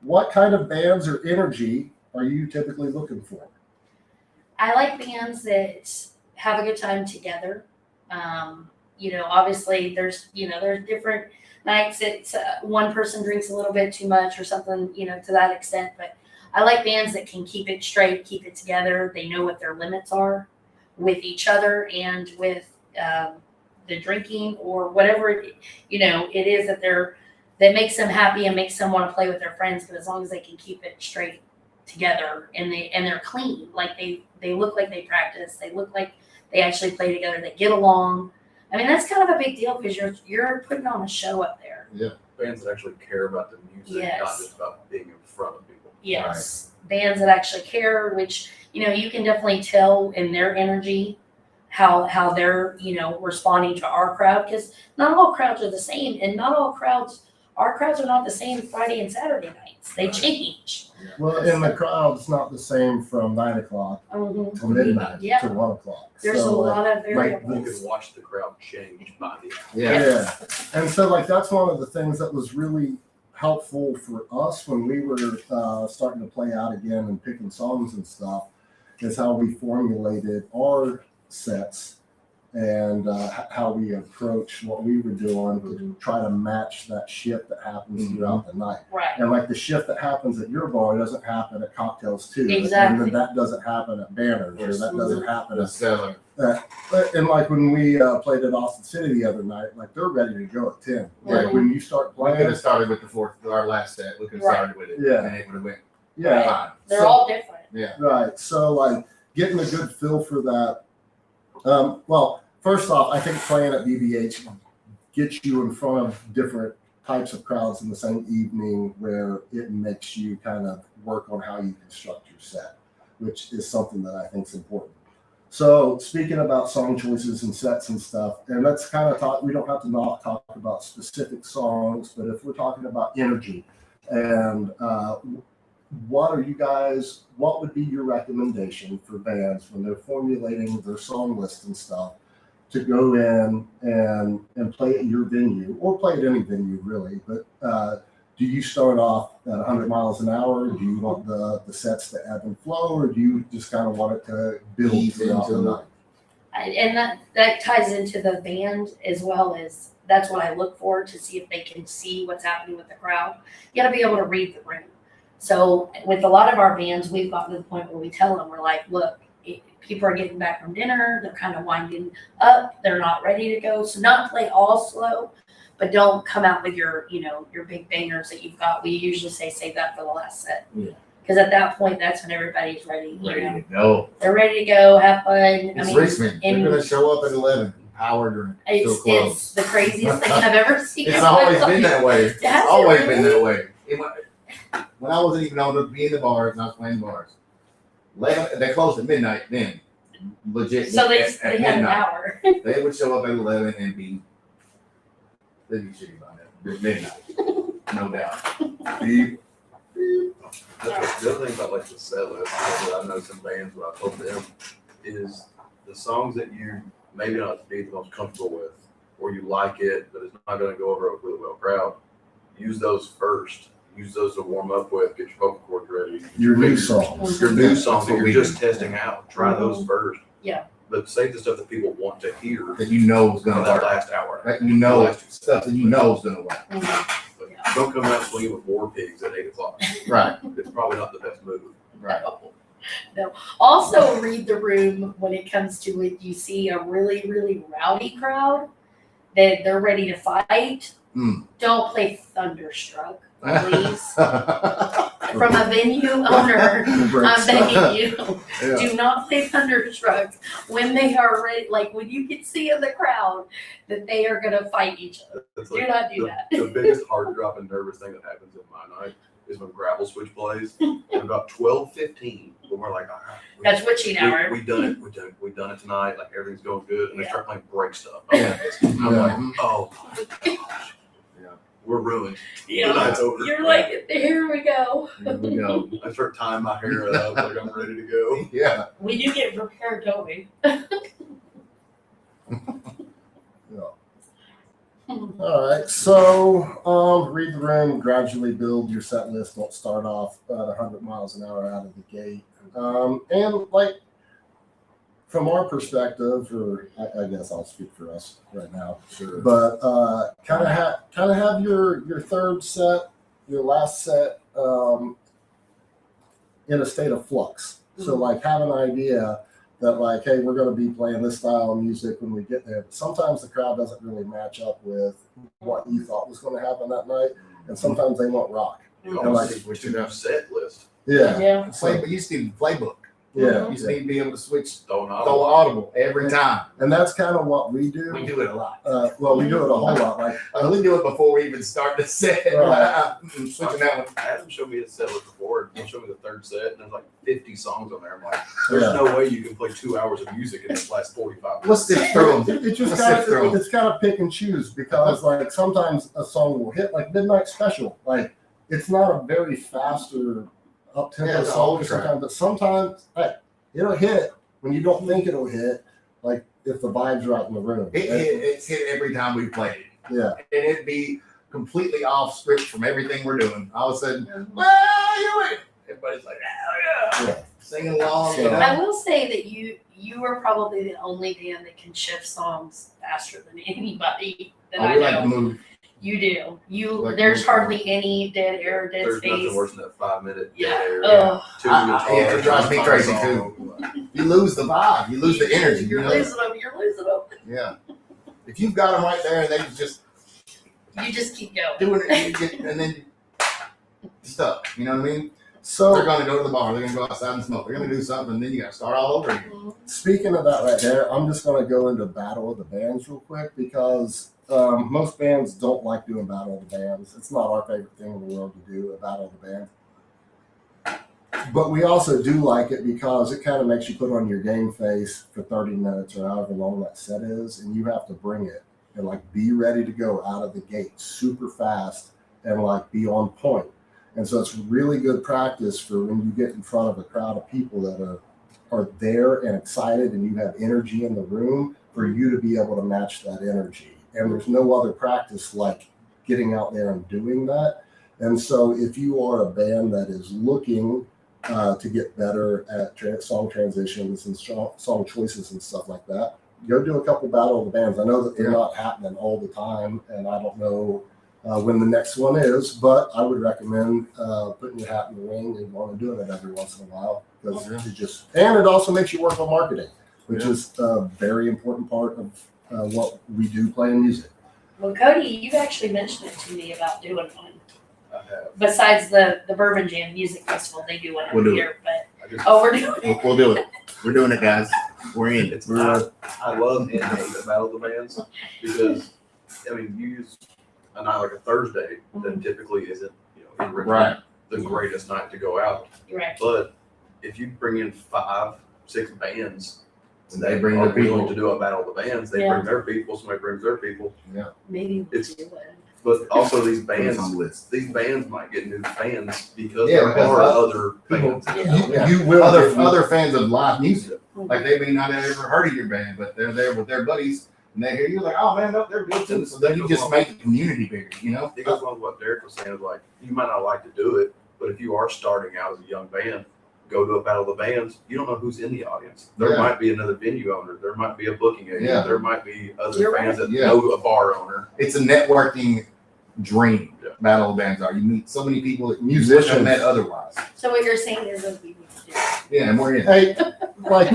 what kind of bands or energy are you typically looking for? I like bands that have a good time together. Obviously there's different nights that one person drinks a little bit too much or something, to that extent. But I like bands that can keep it straight, keep it together. They know what their limits are with each other and with the drinking or whatever it is that makes them happy and makes them want to play with their friends. But as long as they can keep it straight together and they're clean, like they look like they practice, they look like they actually play together, they get along. I mean, that's kind of a big deal because you're putting on a show up there. Bands that actually care about the music, Yes. not just about being in front of people. Yes, bands that actually care, which you can definitely tell in their energy how they're responding to our crowd, because not all crowds are the same, and not all crowds. Our crowds are not the same Friday and Saturday nights. They Right. change. Well, and the crowd's not the same from 9 o'clock Mhm. to midnight Yeah. to 1 o'clock. There's So, a lot of You variables. can watch the crowd change by the hour. Yeah. And so like that's one of the things that was really helpful for us when we were starting to play out again and picking songs and stuff, is how we formulated our sets and how we approach what we were doing to try to match that shift that happens throughout the night. Right. And like the shift that happens at your bar doesn't happen at Cocktails too. Exactly. And then that doesn't happen at Banners, or that doesn't happen The at seller. and like when we played at Austin City the other night, like they're ready to go at 10. Like Mhm. when you start We could playing, have started with our last set. We could have Right. started with it. Yeah. And it would have went yeah, fine. They're So- all different. Yeah. right. So like getting a good feel for that. Well, first off, I think playing at BBH gets you in front of different types of crowds in the same evening, where it makes you kind of work on how you construct your set, which is something that I think is important. So speaking about song choices and sets and stuff, and let's kind of talk, we don't have to not talk about specific songs, but if we're talking about energy and what would be your recommendation for bands when they're formulating their song list and stuff to go in and play at your venue, or play at any venue really, but do you start off at 100 miles an hour? Do you want the sets to ebb and flow, or do you just kind of want it to build Ease throughout the into night? And that ties into the band as well. As that's what I look for, to see if they can see what's happening with the crowd. You got to be able to read the room. So with a lot of our bands, we've gotten to the point where we tell them, we're like, look, people are getting back from dinner, they're kind of winding up, they're not ready to go, so not play all slow, but don't come out with your big bangers that you've got. We usually say save that for the last set. Yeah. Because at that point, that's when everybody's ready. Ready to go. They're ready to go, have fun. It's Richmond. They're and- going to show up at 11. Power drink. Still It's closed. the craziest thing I've ever seen. It's always been that way. Has It's it always really? been that way. When I wasn't even on to be in the bars, and I was playing bars. They closed at midnight then. Legit. So they at had an midnight. hour. They would show up at 11 and they'd be shitty by that. At midnight. No doubt. Beep. The other thing about like the set list that I know some bands, what I told them is the songs that you maybe not be the most comfortable with, or you like it, but it's not going to go over with a really well crowd. Use those first. Use those to warm up with. Get your vocal cords ready. get Your new fingers- songs. Your new songs That's that what you're we just do. testing out. Try those first. Yeah. But save the stuff that people want to hear That you know is for going to that work. last hour. That you know stuff that you know is going to work. Mhm. But don't come out swinging with war pigs at 8 o'clock. Right. It's probably not the best move. Right. No. Also read the room when it comes to it. You see a really, really rowdy crowd that they're ready to fight. Mm. Don't play Thunderstruck, please. From a venue owner, I'm begging you, Yeah. do not play Thunderstruck when they are ready. Like when you can see in the crowd that they are going to fight each other. It's Do like not do the, that. the biggest heart dropping nervous thing that happens in my night is when gravel switch plays. And about 12:15, when we're like, all right, That's witching hour. we done it tonight. Like everything's going good, and they Yeah. start playing break stuff. Yeah. I'm like, Yeah. oh my gosh, Yeah. we're ruined. The Yeah. night's over. You're like, here we go. Here we go. I start tying my hair up like I'm ready to go. Yeah. We do get prepared, don't we? All right, so read the room, gradually build your set list. Don't start off at 100 miles an hour out of the gate. And like from our perspective, or I guess I'll speak for us right now, Sure. but kind of have your third set, your last set in a state of flux. So like have an idea that like, hey, we're going to be playing this style of music when we get there. But sometimes the crowd doesn't really match up with what you thought was going to happen that night, and sometimes they want rock. You And almost like, need to do a set list. yeah, Yeah. Play, you just need a playbook. yeah, You just need to be able to switch Throwing the all audible every time. and that's kind of what we do. We do it a lot. Well, we do it a whole lot. Like, We do it before we even start the set. Right. I'm switching that one. Adam showed me a set list before. He showed me the third set, and there's like 50 songs on there. I'm like, there's Yeah. no way you can play 2 hours of music in this last 45 minutes. Let's sift through them. it just Let's kind sift through 'em. of it's kind of pick and choose because like sometimes a song will hit like Midnight Special. Like it's not a very fast or up tempo Yeah, it's an song old track. sometimes, but sometimes hey, it'll hit when you don't think it'll hit. Like if the vibe's right in the room. It's hit every time we played it. Yeah. And it'd be completely off script from everything we're doing. All of a sudden, Mhm. well, you win. Everybody's like, hell yeah. Yeah. Singing along. So- you know? I will say that you are probably the only band that can shift songs faster than anybody that Oh, I we know. like to move. You do. Like There's move. hardly any dead air, dead There's space. nothing worse than that 5-minute Yeah. dead air. Ugh. Two Yeah, it guitars, drives me one crazy song. You lose the vibe. You lose the energy. You're you know? losing them. You're losing them. Yeah. If you've got them right there and they just You just keep going. doing it and, you get, and then stuck. You know what I mean? They're So going to go to the bar. They're going to go outside and smoke. They're going to do something, and then you got to start all over again. Mhm. speaking of that right there, I'm just going to go into Battle of the Bands real quick because most bands don't like doing Battle of the Bands. It's not our favorite thing in the world to do, a Battle of the Bands. But we also do like it because it kind of makes you put on your game face for 30 minutes or however long that set is, and you have to bring it and like be ready to go out of the gate super fast and like be on point. And so it's really good practice for when you get in front of a crowd of people that are there and excited and you have energy in the room for you to be able to match that energy. And there's no other practice like getting out there and doing that. And so if you are a band that is looking to get better at song transitions and song choices and stuff like that, go do a couple Battle of the Bands. I know that they're not happening all the time, and I don't know when the next one is, but I would recommend putting your hat in the ring and going and doing it every once in a while because it also makes you work on marketing, which is a very important part of what we do playing music. Well, Cody, you've actually mentioned it to me about doing one. I have. Besides the Bourbon Jam Music Festival, they do one We'll every do year. But I just, we're doing it. We'll do it. We're doing it, guys. We're in. it's I love and hate the Battle of the Bands because I mean you use a night like a Thursday that typically isn't in Richmond Right. the greatest night to go out. Right. But if you bring in 5-6 bands And they bring are their people. willing to do a Battle of the Bands, they Yeah. bring their people, somebody brings their people. Maybe we'll It's- do it. But also these Put us bands, on the list. these bands might get new fans because Yeah, there because are other other bands. Yeah. You will get- Other fans of live music. Mhm. Like they may not have ever heard of your band, but they're there with their buddies and they hear you like, oh man, no, they're good too. So then you just make the community bigger, you know? It goes along with what Derek was saying, is like, you might not like to do it, but if you are starting out as a young band, go to a Battle of the Bands, you don't know who's in the audience. There Yeah. might be another venue owner, there might be a booking agent, Yeah. there might be other You're fans that Yeah. know a bar owner. It's a networking dream. Yeah. Battle of Bands are. You meet so many people that you wouldn't have met otherwise. So what you're saying is that we need to do it. Yeah, and we're in. Hey, like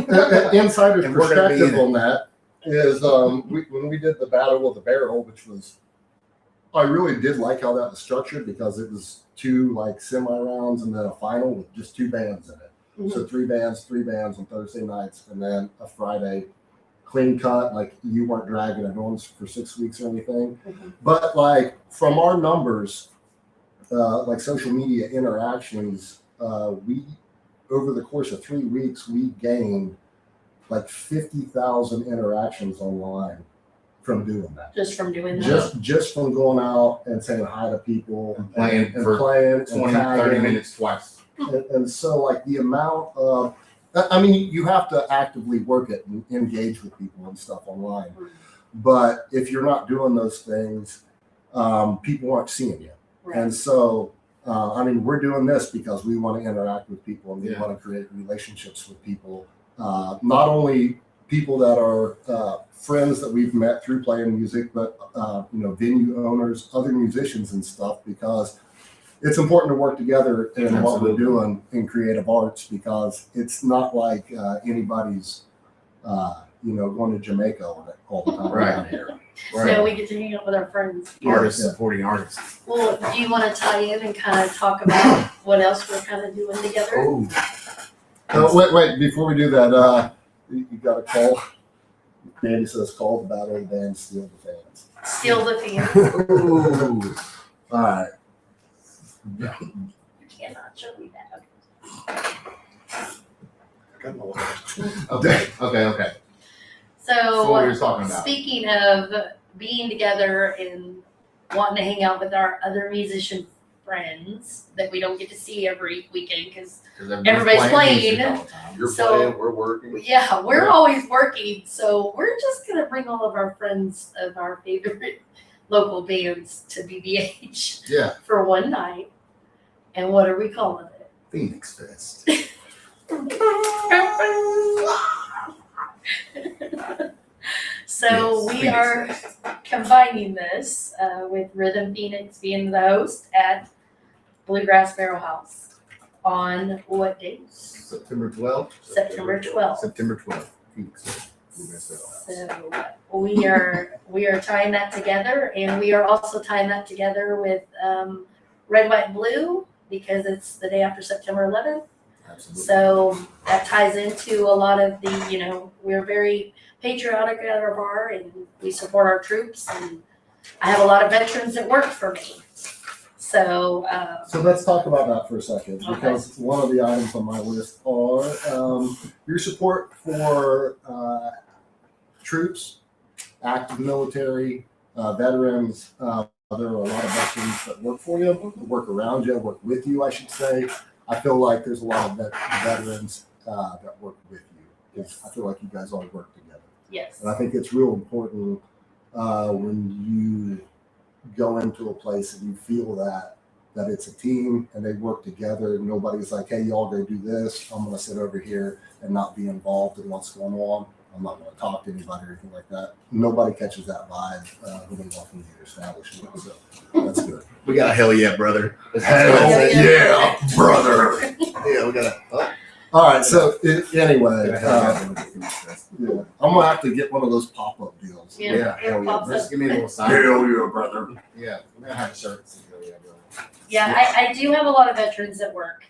insider's And we're gonna be perspective in it. on that is when we did the Battle of the Barrel, which was I really did like how that was structured because it was 2 like semi rounds and then a final with just 2 bands in it. Mhm. So 3 bands on Thursday nights and then a Friday clean cut, like you weren't dragging it on for 6 weeks or anything. Mhm. But like from our numbers, like social media interactions, we over the course of 3 weeks we gained like 50,000 interactions online from doing that. Just from doing that. Just from going out and saying hi to people And playing and for playing 20, and 30 tagging. minutes twice. And so like the amount of, I mean, you have to actively work it and engage with people and stuff online. But if you're not doing those things, people aren't seeing you. Right. And so, I mean, we're doing this because we want to interact with people and we Yeah. want to create relationships with people. Not only people that are friends that we've met through playing music, but venue owners, other musicians and stuff, because it's important to work together in what we're Absolutely. doing in creative arts, because it's not like anybody's going to Jamaica all the time Right. around here. So we get to hang out with our friends. Artists Yeah. supporting artists. Well, do you want to tie in and kind of talk about what else we're kind of doing together? Oh, Wait, before we do that, you got a call. Danny says, call the battle of the band, steal the fans. Steal the fans. ooh. All right. You cannot show me that. Okay. So what we were So, talking about. speaking of being together and wanting to hang out with our other musician friends that we don't get to see every weekend because 'Cause everybody's playing. music all the time. You're So- playing, we're working. yeah, we're always working. So we're just gonna bring all of our friends of our favorite local bands to BBH Yeah, for one night. And what are we calling it? Phoenix Fest. So Yes, we Phoenix are Fest. combining this with Rhythm Phoenix being the host at Bluegrass Barrel House on what date? September 12th. September 12th. September 12th. Phoenix Fest. Bluegrass Barrel House. So we are tying that together, and we are also tying that together with Red, White, and Blue because it's the day after September 11th. Absolutely. So that ties into a lot of the, we're very patriotic at our bar and we support our troops. And I have a lot of veterans that work for me. So, So let's talk about that for a second, Okay. because one of the items on my list are your support for troops, active military, veterans. There are a lot of veterans that work for you, work around you, work with you, I should say. I feel like there's a lot of veterans that work with you. Because I feel like you guys all work together. yes. And I think it's real important when you go into a place and you feel that it's a team and they work together and nobody's like, hey, y'all go do this. I'm going to sit over here and not be involved in what's going on. I'm not going to talk to anybody or anything like that. Nobody catches that vibe when they walk into your establishment. So that's good. We got a hell yeah, brother. Hell yeah. brother. Yeah, we got a. Oh, All right. So got anyway, a hell yeah with the Phoenix Fest. yeah, I'm going to have to get one of those pop-up deals. Yeah, Yeah, it hell yeah. pops Just up. give me a little sign. yeah, brother. Yeah, we're gonna have a shirt that says hell yeah, brother. Yeah, I do have a lot of veterans that work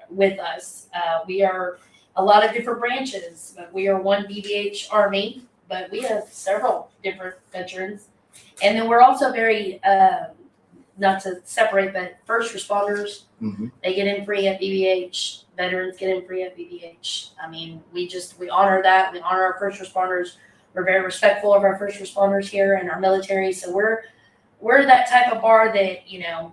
with us. We are a lot of different branches, but we are one BBH Army, but we have several different veterans. And then we're also very, not to separate, but first responders, Mm-hmm. they get in free at BBH. Veterans get in free at BBH. I mean, we honor that. We honor our first responders. We're very respectful of our first responders here and our military. So we're that type of bar that,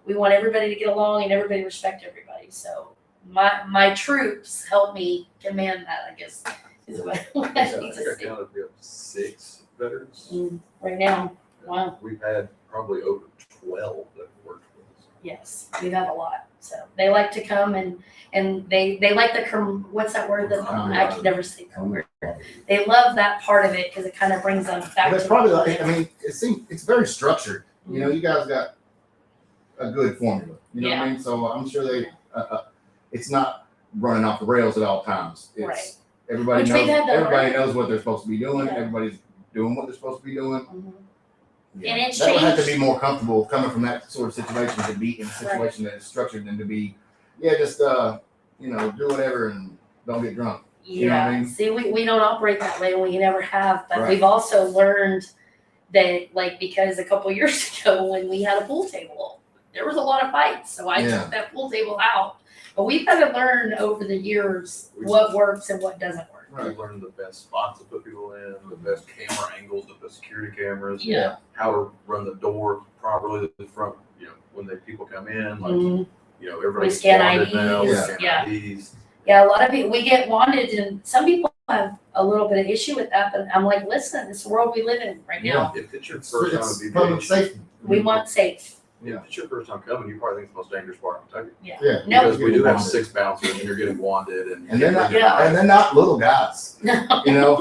we want everybody to get along and everybody respect everybody. So my troops help me command that, I guess, is what I I need think to I say. counted we have 6 veterans. Right now, wow. We've had probably over 12 that worked with us. Yes, we have a lot. So they like to come and they like the, what's that word that I can never say. They love that part of it because it kind of brings them back That's to probably like, I mean, it's very structured. You know, you guys got a good formula. You know what I mean? So I'm sure they, it's not running off the rails at all times. It's, Right. Everybody Which knows. we've had that Everybody already. knows what they're supposed to be doing. Yeah. Everybody's doing what they're supposed to be doing. Mhm. Yeah. And it's that would have to changed. be more comfortable coming from that sort of situation to be in a situation that is structured than to be, just do whatever and don't get drunk. Yeah. You know what I mean? See, we don't operate that way and we never have, but Right. we've also learned that, like, because a couple years ago when we had a pool table there was a lot of fights, so I Yeah. took that pool table out. But we've got to learn over the years what works and what doesn't work. We learned the best spots to put people in, the best camera angles, the best security cameras, Yeah. how to run the door properly, the front, when people come in, like, Mhm. everybody's scan wanted now, we IDs. scan Yeah. IDs. Yeah, a lot of people, we get wanted, and some people have a little bit of issue with that, but I'm like, listen, it's the world we live in right now. If it's your It's first time at public BBH, safety. We want safe. if it's your first time coming, you probably think it's the most dangerous part of Kentucky. Yeah. No. Because we do have Wanted. 6 bouncers and you're getting wanted and. And they're not, Yeah. and they're not little guys, you know,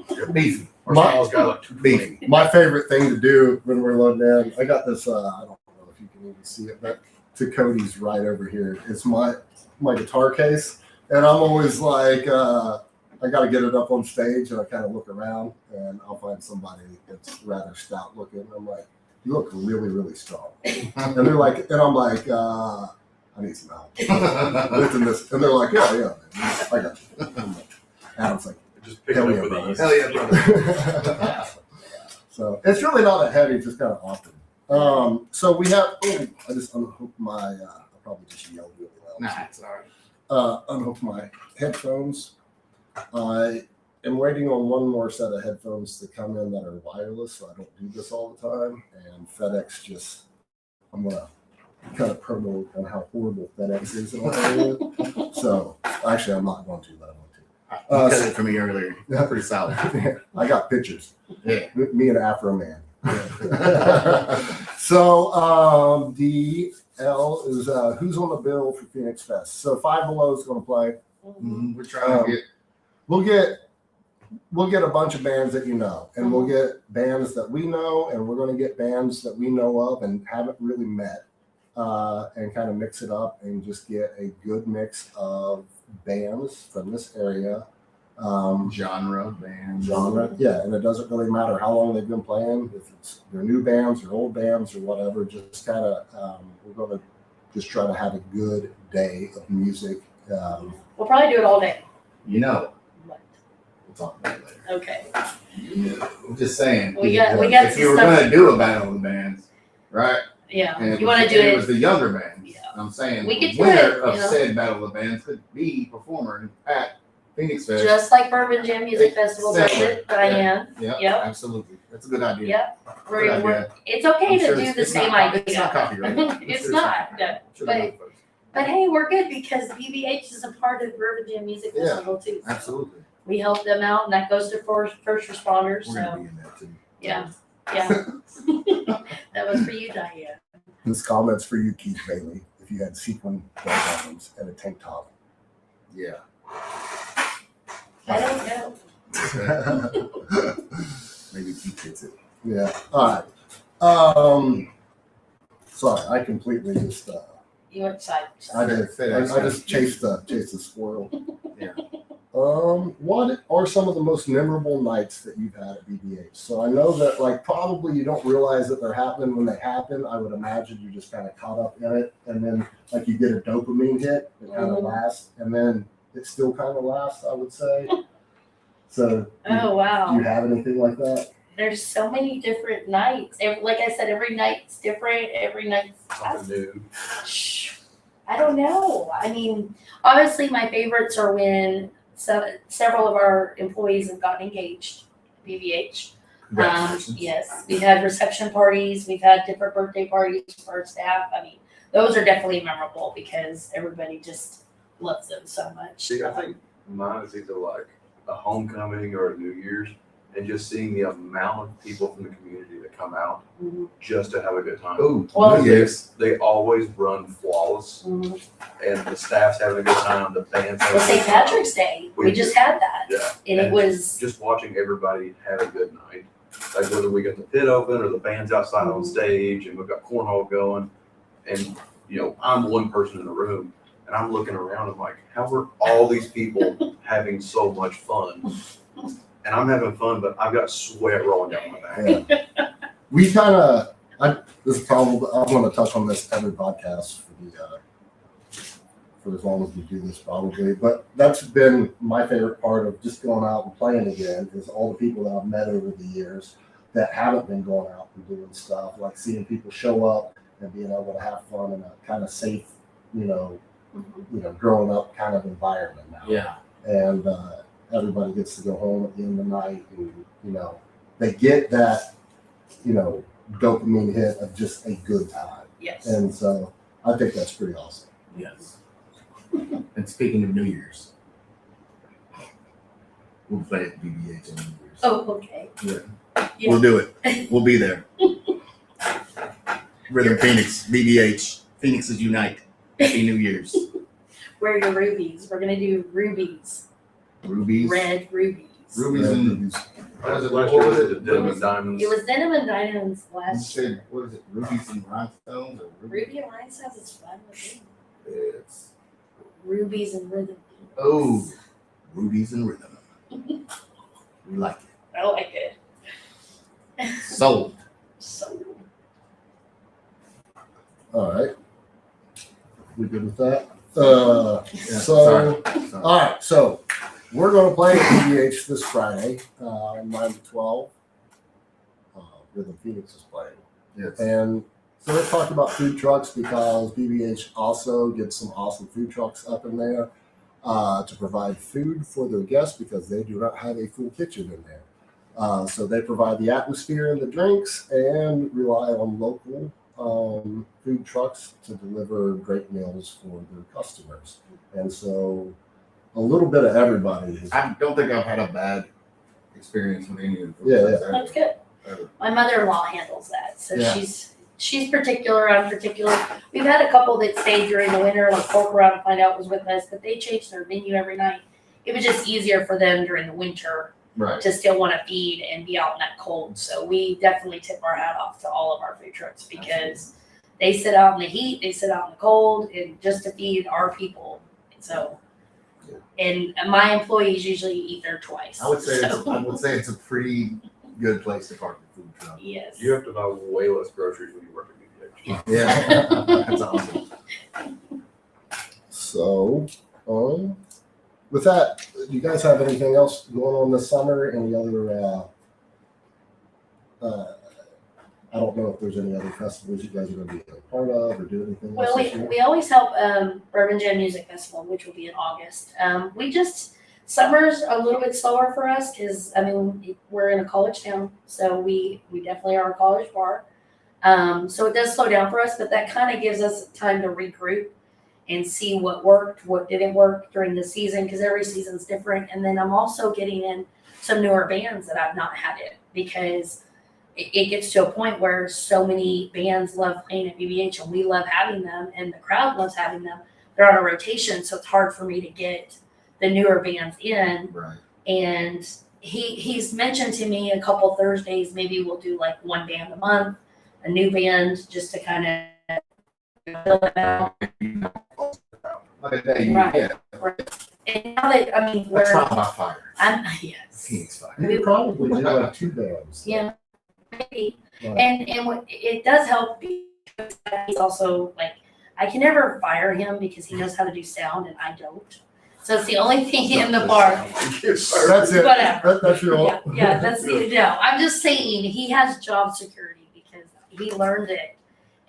they're beefy. Our smallest guy like 220. My favorite thing to do when we're loading in, I got this, I don't know if you can even see it, but to Cody's right over here is my guitar case. And I'm always like, I got to get it up on stage, and I kind of look around and I'll find somebody that's rather stout looking. I'm like, you look really, really strong. And they're like, and I'm like, I need some help lifting this. And they're like, yeah, man, I got you. And I was like, Just pick hell it yeah, up with brother. ease. Hell yeah, brother. So it's really not that heavy, it's just kind of often. So we have, I just unhooked my, I probably just yelled really loud. Nah, it's all right. Unhooked my headphones. I am waiting on one more set of headphones to come in that are wireless, so I don't do this all the time. And FedEx just, I'm going to kind of promote on how horrible FedEx is in our area. So actually, I'm not going to, but I want to. You said it for me earlier. Yeah. Pretty solid. I got pictures. Yeah. Me and Afro Man. So the L is who's on the bill for Phoenix Fest. So Five Below is going to play. We're trying to get. We'll get a bunch of bands that you know, and we'll get bands that we know, and we're going to get bands that we know of and haven't really met, and kind of mix it up and just get a good mix of bands from this area. Genre band. Yeah, and it doesn't really matter how long they've been playing, if it's they're new bands or old bands or whatever. Just kind of, we're going to just try to have a good day of music. We'll probably do it all day. You know, But- we'll talk about it later. Okay. I'm just saying. We got if some you were stuff- going to do a battle of the bands, right? Yeah. And You want to do it was it? the younger bands. Yeah. I'm saying We the could do winner it, of you know. said battle of the bands could be performer at Phoenix Fest. Just like Bourbon Jam Music Festival does it, Diane. Yeah, Yep. absolutely. That's a good idea. Yep. Good idea. It's okay I'm to sure do it's- the it's same not- idea. It's not copyrighted. I'm It's sure not, no. copyrighted. Sure But- not, folks. But hey, we're good because BBH is a part of Bourbon Jam Music Yeah, Festival too. So Absolutely. we help them out, and that goes to first responders. We're gonna So be in that too. yeah, that was for you, Diane. This comment's for you, Keith Bailey. If you had sequin bottoms and a tank top. Yeah. I don't know. Maybe Keith gets it. Yeah. All right. Sorry, I completely just You went side. I just chased the squirrel. Yeah. What are some of the most memorable nights that you've had at BBH? So I know that like probably you don't realize that they're happening when they happen. I would imagine you're just kind of caught up in it, and then like you get a dopamine hit, it kind of lasts, and then it still kind of lasts. I would say. So Oh wow. do you have anything like that? There's so many different nights. Like I said, every night's different. Every night's Something new. I don't know. I mean, obviously my favorites are when several of our employees have gotten engaged at BBH. Congratulations. Yes, we've had reception parties, we've had different birthday parties for our staff. I mean, those are definitely memorable because everybody just loves them so much. See, I think mine is either like a homecoming or a New Year's, and just seeing the amount of people from the community that come out Mhm. just to have a good time. Ooh, Well- yes. They always run flawless, Mhm. and the staff's having a good time. The band's having Well, a good St. time. Patrick's Day, we just had that, Yeah, and it was just watching everybody have a good night. Like whether we got the pit open or the band's outside on stage, and we've got cornhole going, and I'm one person in the room, and I'm looking around. I'm like, how are all these people having so much fun? And I'm having fun, but I've got sweat rolling down my back. Yeah. We kind of, this is probably, I'm going to touch on this every podcast for as long as we do this probably, but that's been my favorite part of just going out and playing again is all the people that I've met over the years that haven't been going out and doing stuff, like seeing people show up and being able to have fun in a kind of safe, you know, Mhm. growing up kind of environment now. Yeah. And everybody gets to go home at the end of the night, and they get that dopamine hit of just a good time. Yes. And so I think that's pretty awesome. Yes. And speaking of New Year's, we'll play at BBH on New Year's. Oh, okay. Yeah. Yeah. We'll do it. We'll be there. Rhythm Phoenix, BBH, Phoenixes Unite. Happy New Year's. Wear your rubies. We're gonna do rubies. Rubies. Red rubies. Rubies and What was it? The Denim and Diamonds? It was Denim and Diamonds you last year. said, what is it? Rubies and rhinestones or rubies? Ruby and Rhinestones is fun with me. It's Rubies and rhythm. oh, rubies and rhythm. We like it. I like it. Sold. So All right. We good with that? Yeah, So, sorry. all right. So we're going to play at BBH this Friday, 9 to 12. Rhythm Phoenix is playing. Yes. And so let's talk about food trucks, because BBH also gets some awesome food trucks up in there to provide food for their guests, because they do not have a full kitchen in there. So they provide the atmosphere and the drinks, and rely on local food trucks to deliver great meals for their customers. And so a little bit of everybody is. I don't think I've had a bad experience with any of the Yeah, that's good. My mother-in-law handles that, so Yeah. she's particular. I'm particular. We've had a couple that stayed during the winter, like Folk Around to Find Out was with us, but they changed their menu every night. It was just easier for them during the winter Right. to still want to feed and be out in that cold. So we definitely tip our hat off to all of our food trucks, because they sit out in the heat, they sit out in the cold, and just to feed our people. So, and my employees usually eat there twice. I would say so, it's a pretty good place to park the food truck. yes. You have to buy way less groceries when you work at BBH. Yeah. That's awesome. So, with that, do you guys have anything else going on this summer? Any other? I don't know if there's any other festivals you guys are going to be a part of, or do anything else Well, this year? we always help Bourbon Jam Music Festival, which will be in August. Summer's a little bit slower for us because we're in a college town, so we definitely are a college bar. So it does slow down for us, but that kind of gives us time to regroup and see what worked, what didn't work during the season, because every season's different. And then I'm also getting in some newer bands that I've not had it, because it gets to a point where so many bands love playing at BBH, and we love having them, and the crowd loves having them. They're on a rotation, so it's hard for me to get the newer bands in. Right. And he's mentioned to me a couple Thursdays, maybe we'll do like one band a month, a new band, just to kind of fill it out. Okay, Right. yeah. And now that That's we're not my fire. yes, Phoenix fire. You could probably do like 2 bands. yeah, maybe. Right. And what it does help, because he's also like, I can never fire him because he knows how to do sound and I don't. So it's the only thing in the bar. That's it. Whatever. That's your. Yeah, that's no. I'm just saying he has job security because he learned it,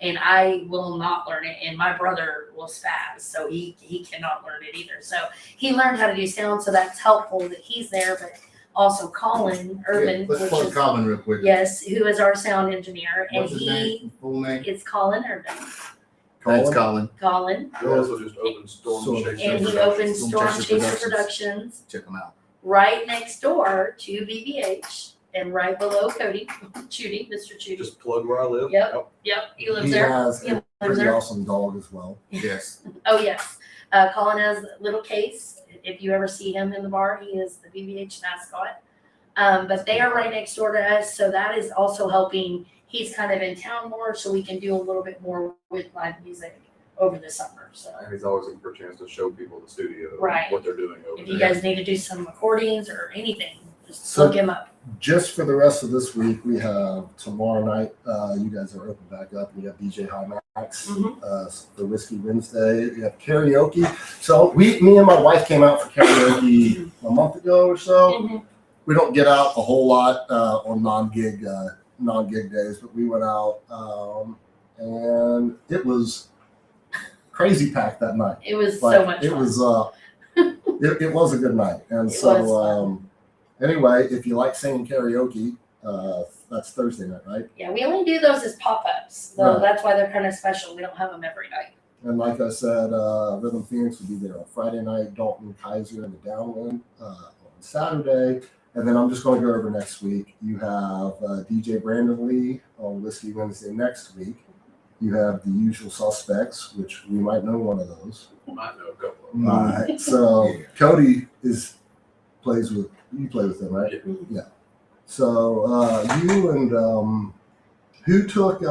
and I will not learn it. And my brother will spaz, so he cannot learn it either. So he learned how to do sound, so that's helpful that he's there. But also Colin Urban, Let's which plug is Colin real quick. yes, who is our sound engineer, What's and his name? Full name? it's Colin Urban. Thanks, Colin. Colin, You also just opened Storm So- Chaser and he Productions. opens Storm Chaser Chaser Productions. Productions Check him out. right next door to BBH, and right below Cody, Chudy, Mr. Chudy. Just plug where I live. Yep. Yep, he lives He there. has He a lives pretty there. awesome dog as well. Yes. Oh, yes. Colin has Little Case. If you ever see him in the bar, he is the BBH mascot. But they are right next door to us, so that is also helping. He's kind of in town more, so we can do a little bit more with live music over the summer. So And he's always looking for a chance to show people the studio Right. what they're doing over if there. you guys need to do some recordings or anything, just So- look him up. Just for the rest of this week, we have tomorrow night. You guys are open back up. We have DJ High Max for Whiskey Wednesday. We have karaoke. So me and my wife came out for karaoke a month ago or so. Mhm. We don't get out a whole lot on non-gig days, but we went out and it was crazy packed that night. It was Like, so much it fun. was it was a good night. And It so was anyway, if you like singing karaoke, that's Thursday night, right? Yeah, we only do those as pop-ups, so Right. that's why they're kind of special. We don't have them every night. And like I said, Rhythm Phoenix will be there on Friday night, Dalton Kaiser and the Downwind on Saturday. And then I'm just going to go over next week. You have DJ Brandon Lee on Whiskey Wednesday next week. You have the Usual Suspects, which we might know one of those. Might know a couple of Mm. them. All right. So Yeah. Cody plays with him, right? Yeah. Yeah. So you and who took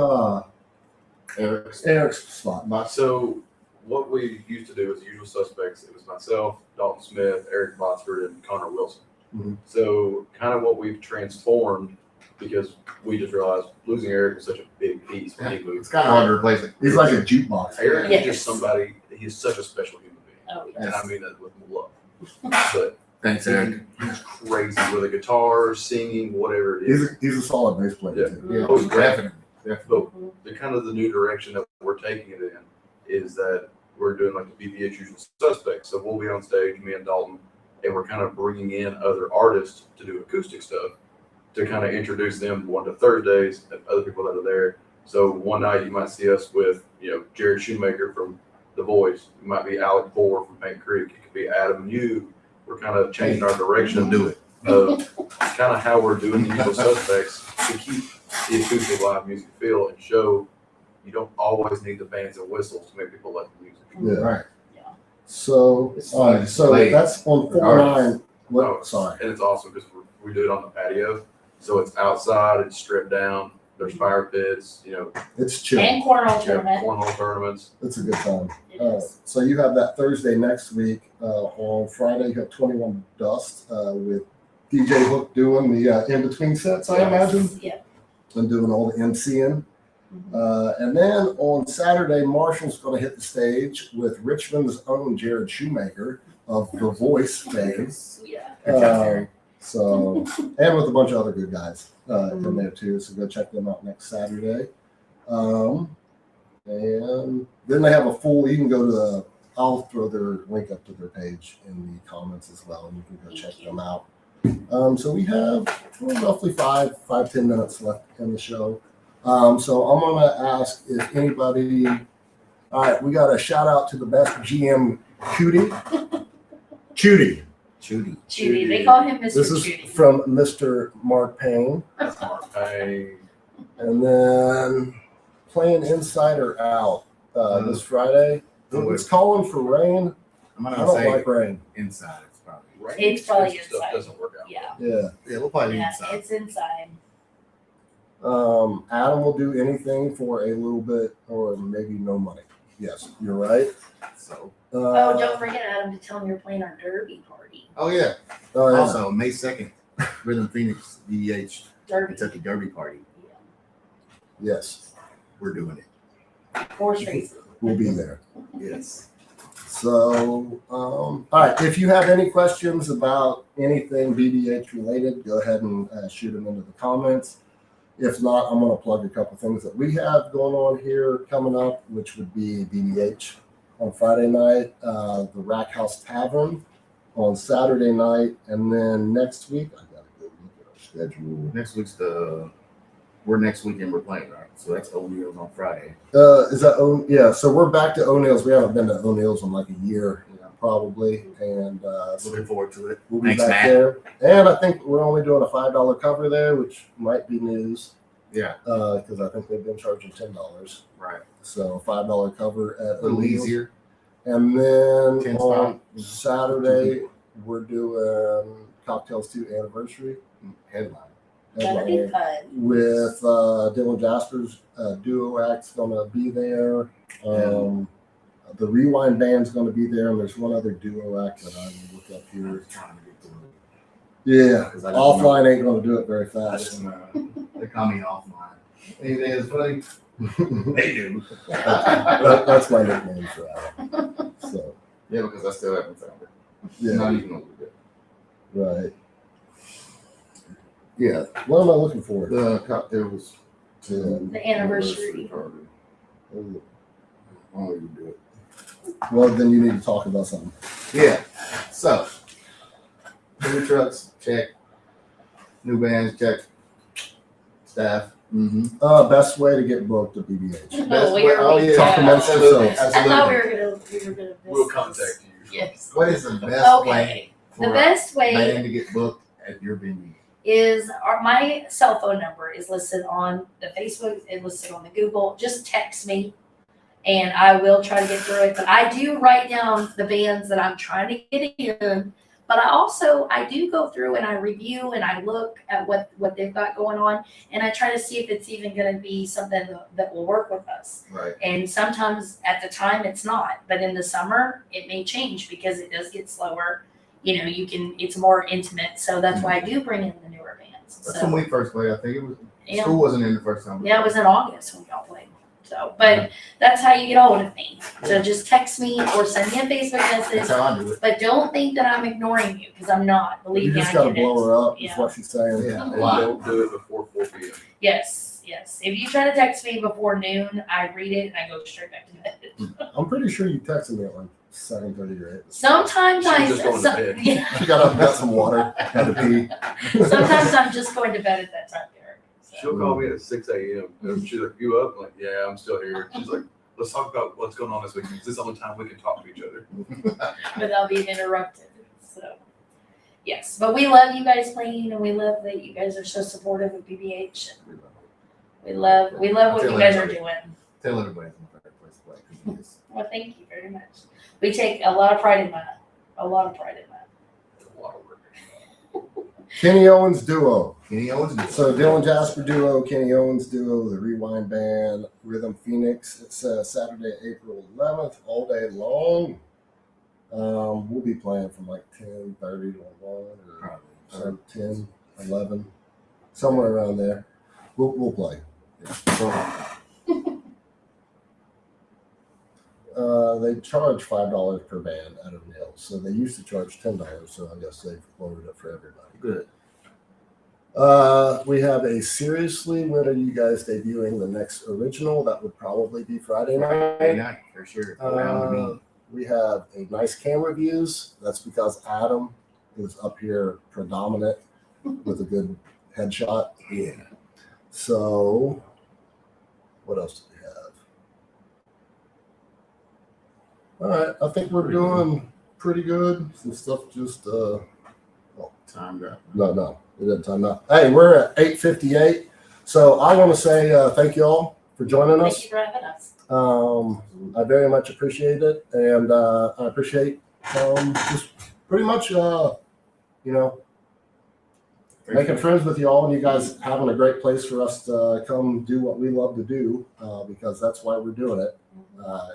Eric's spot? So what we used to do as the Usual Suspects, it was myself, Dalton Smith, Eric Botsford, and Connor Wilson. Mhm. So kind of what we've transformed, because we just realized losing Eric was such a big piece when he moved. It's kind of hard to replace it. He's like a jukebox. Eric Yes. is just somebody, he's such a special human being. Oh, yeah. And I mean that with love. But Thanks, Eric. he's crazy with a guitar, singing, whatever it is. He's a solid bass player Yeah. too. Yeah, Oh, he's great. definitely. Definitely. Mhm. The kind of the new direction that we're taking it in is that we're doing like the BBH Usual Suspects. So we'll be on stage, me and Dalton, and we're kind of bringing in other artists to do acoustic stuff to kind of introduce them one to Thursdays and other people that are there. So one night you might see us with, Jared Shoemaker from The Voice. It might be Alec Bohr from Paint Creek. It could be Adam and you. We're kind of changing our direction Do it. of kind of how we're doing the Usual Suspects to keep the acoustic live music feel and show you don't always need the bands and whistles to make people like the music. Yeah. Right. So, It's all right, fun. so Play. that's on 4-9. What? Sorry. And it's awesome because we do it on the patio. So it's outside, it's stripped down, there's fire pits, It's chill. And cornhole you have tournament. cornhole tournaments. It's a good time. It is. So you have that Thursday next week. On Friday, you have 21 Dust with DJ Hook doing the in-between sets, I imagine, Yeah. and doing all the MCing. Mhm. And then on Saturday, Marshall's going to hit the stage with Richmond's own Jared Shoemaker of The Voice fame. Yeah. So, and with a bunch of other good guys in there too. So go check them out next Saturday. And then they have a full, you can go to I'll throw their link up to their page in the comments as well, and you can go check them out. So we have roughly 5-10 minutes left in the show. So I'm going to ask if anybody, all right, we got a shout out to the best GM, Chudy. Judy. Judy. They call him Mr. This is Judy. from Mr. Mark Payne. Mark Payne. And then playing Inside or Out this Friday. It's calling for rain. I'm I gonna don't say like rain. inside. It's probably. Rain It's probably expensive stuff inside. doesn't work out. Yeah. Yeah. Yeah, we'll probably be Yeah, inside. it's inside. Adam will do anything for a little bit or maybe no money. Yes, you're right. So. Oh, don't forget, Adam, to tell him you're playing our derby party. Oh yeah. Oh, yeah. Also, May 2nd, Rhythm Phoenix BBH Derby. Kentucky Derby Party. Yes, We're doing it. Horse racing. we'll be there. Yes. So, all right. If you have any questions about anything BBH related, go ahead and shoot them into the comments. If not, I'm going to plug a couple things that we have going on here coming up, which would be BBH on Friday night, the Rack House Tavern on Saturday night, and then next week, I got to go look at our schedule. Next weekend we're playing, right? So that's O'Neill's on Friday. Is that yeah? So we're back to O'Neill's. We haven't been to O'Neill's in like a year, probably, and so Looking forward to it. we'll be Thanks, back Matt. there. And I think we're only doing a $5 cover there, which might be news. Yeah. Because I think they've been charging $10. Right. So $5 cover at A little O'Neill's. easier. And then 10 on spot. Saturday we're doing Cocktails 2 anniversary Headline. That'd be headlining fun. with Dylan Jasper's duo act's gonna be there. The Rewind band's gonna be there, and there's one other duo act that I will look up here. Trying to get to it. Yeah, 'Cause I just offline ain't gonna do it very I fast. just, they call me offline. Anything is funny? They do. That's my nickname for that. So Yeah, because I still haven't found it. yeah, Not even a little bit. right. Yeah, what am I looking for? The cocktails. Yeah. The anniversary. party. Oh, I'll let you do it. Well, then you need to talk about something. Yeah. So, new trucks, check. New bands, check. Staff. Mm-hmm. Best way to get booked at BBH. Oh, we are- oh, yeah. Talk amongst Absolutely. yourselves. I thought Absolutely. we were gonna. We'll contact you. Yes. What is the best way Okay. The for best a way band to get booked at your venue? is my cell phone number is listed on the Facebook, it's listed on the Google. Just text me and I will try to get through it. But I do write down the bands that I'm trying to get in. But I do go through and I review and I look at what they've got going on and I try to see if it's even going to be something that will work with us. Right. And sometimes at the time it's not, but in the summer it may change because it does get slower. You know, it's more intimate. So that's why I do bring in the newer bands. That's So, when we first played. I think it was yeah. school wasn't in the first time. Yeah, it was in August when y'all played. So, but that's how you get a hold of me. So just text me or send me a Facebook That's message. how I do it. But don't think that I'm ignoring you because I'm not. You Believe me, just I gotta get blow it. her up, is Yeah. what she's saying. Yeah. And Wow. don't do it before 4 p.m. Yes, yes. If you try to text me before noon, I read it and I go straight back to bed. I'm pretty sure you texted me at like 7:30 or 8. Sometimes She was just going to bed. yeah, She got up, got some water, had to pee. sometimes I'm just going to bed at that time, Derek. So. She'll call me at 6 a.m. and she's like, "You up?" I'm like, "Yeah, I'm still here." She's like, "Let's talk about what's going on this weekend. This is the only time we can talk to each other." Without being interrupted. So, yes, but we love you guys playing, and we love that you guys are so supportive of BBH. And we love what you guys are doing. Tell everybody it's my favorite place to play. 'Cause it is. Well, thank you very much. We take a lot of pride in that. A lot of pride in that. It's a lot of work. Kenny Owens Duo. Kenny Owens do it. So Dylan Jasper Duo, Kenny Owens Duo, the Rewind Band, Rhythm Phoenix. It's Saturday, April 11th, all day long. We'll be playing from like 10:30 to 1 or 10, 11, somewhere around there. We'll play. They charge $5 per band out of nil. So they used to charge $10, so I guess they've lowered it for everybody. Good. We have a Seriously, when are you guys debuting the next original? That would probably be Friday Friday night. night for sure. Around me. We have a nice camera views. That's because Adam is up here predominant with a good headshot. Yeah. So, what else do we have? All right, I think we're doing pretty good. Some stuff just Timed up. no, it didn't time out. Hey, we're at 8:58. So I want to say thank you all for joining Thank us. you for having us. I very much appreciate it, and I appreciate just pretty much making friends with you all, and you guys having a great place for us to come do what we love to do, because that's why we're doing it.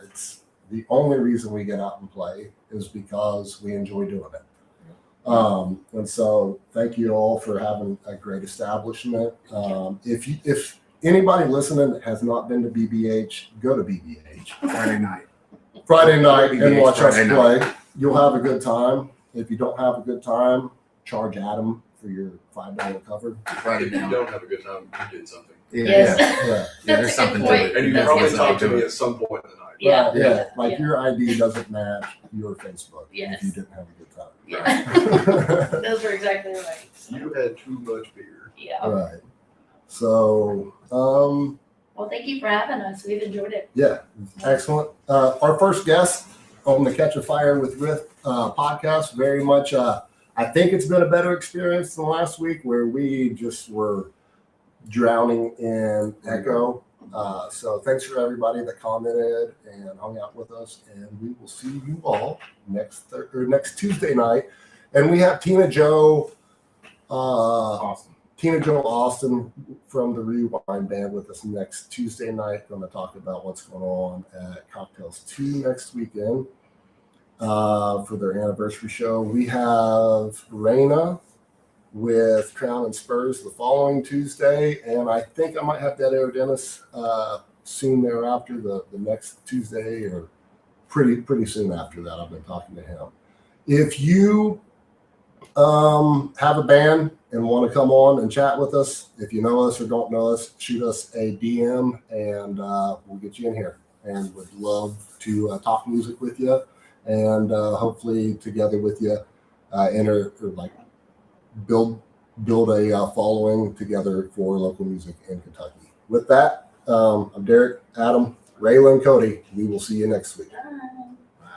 It's the only reason we get out and play is because we enjoy doing it. And so thank you all for having a great establishment. If anybody listening that has not been to BBH, go to BBH Friday night. Friday night and BBH watch us Friday play. night. You'll have a good time. If you don't have a good time, charge Adam for your $5 cover. Friday If you night. don't have a good time, you did something. Yeah. Yes. Yeah, Yeah, That's there's a good something to point. it. And you That's probably good. talked to me at some point in the night. Yeah. yeah. Like Yeah. your ID doesn't match your Facebook Yes. if you didn't have a good time. Yeah. Those are exactly right. You had too much beer. Yeah. Right. So, Well, thank you for having us. We've enjoyed it. yeah, excellent. Our first guest on the Catch a Fire with Riff podcast, very much, I think it's been a better experience than last week where we just were drowning in echo. So thanks for everybody that commented and hung out with us, and we will see you all next Tuesday night. And we have Tina Jo Awesome. Austin from the Rewind Band with us next Tuesday night. Going to talk about what's going on at Cocktails 2 next weekend for their anniversary show. We have Raina with Crown and Spurs the following Tuesday, and I think I might have Dead Air Dennis soon thereafter, the next Tuesday, or pretty soon after that. I've been talking to him. If you have a band and want to come on and chat with us, if you know us or don't know us, shoot us a DM and we'll get you in here. And would love to talk music with you and hopefully together with you build a following together for local music in Kentucky. With that, I'm Derek, Adam, Raylan, Cody. We will see you next week.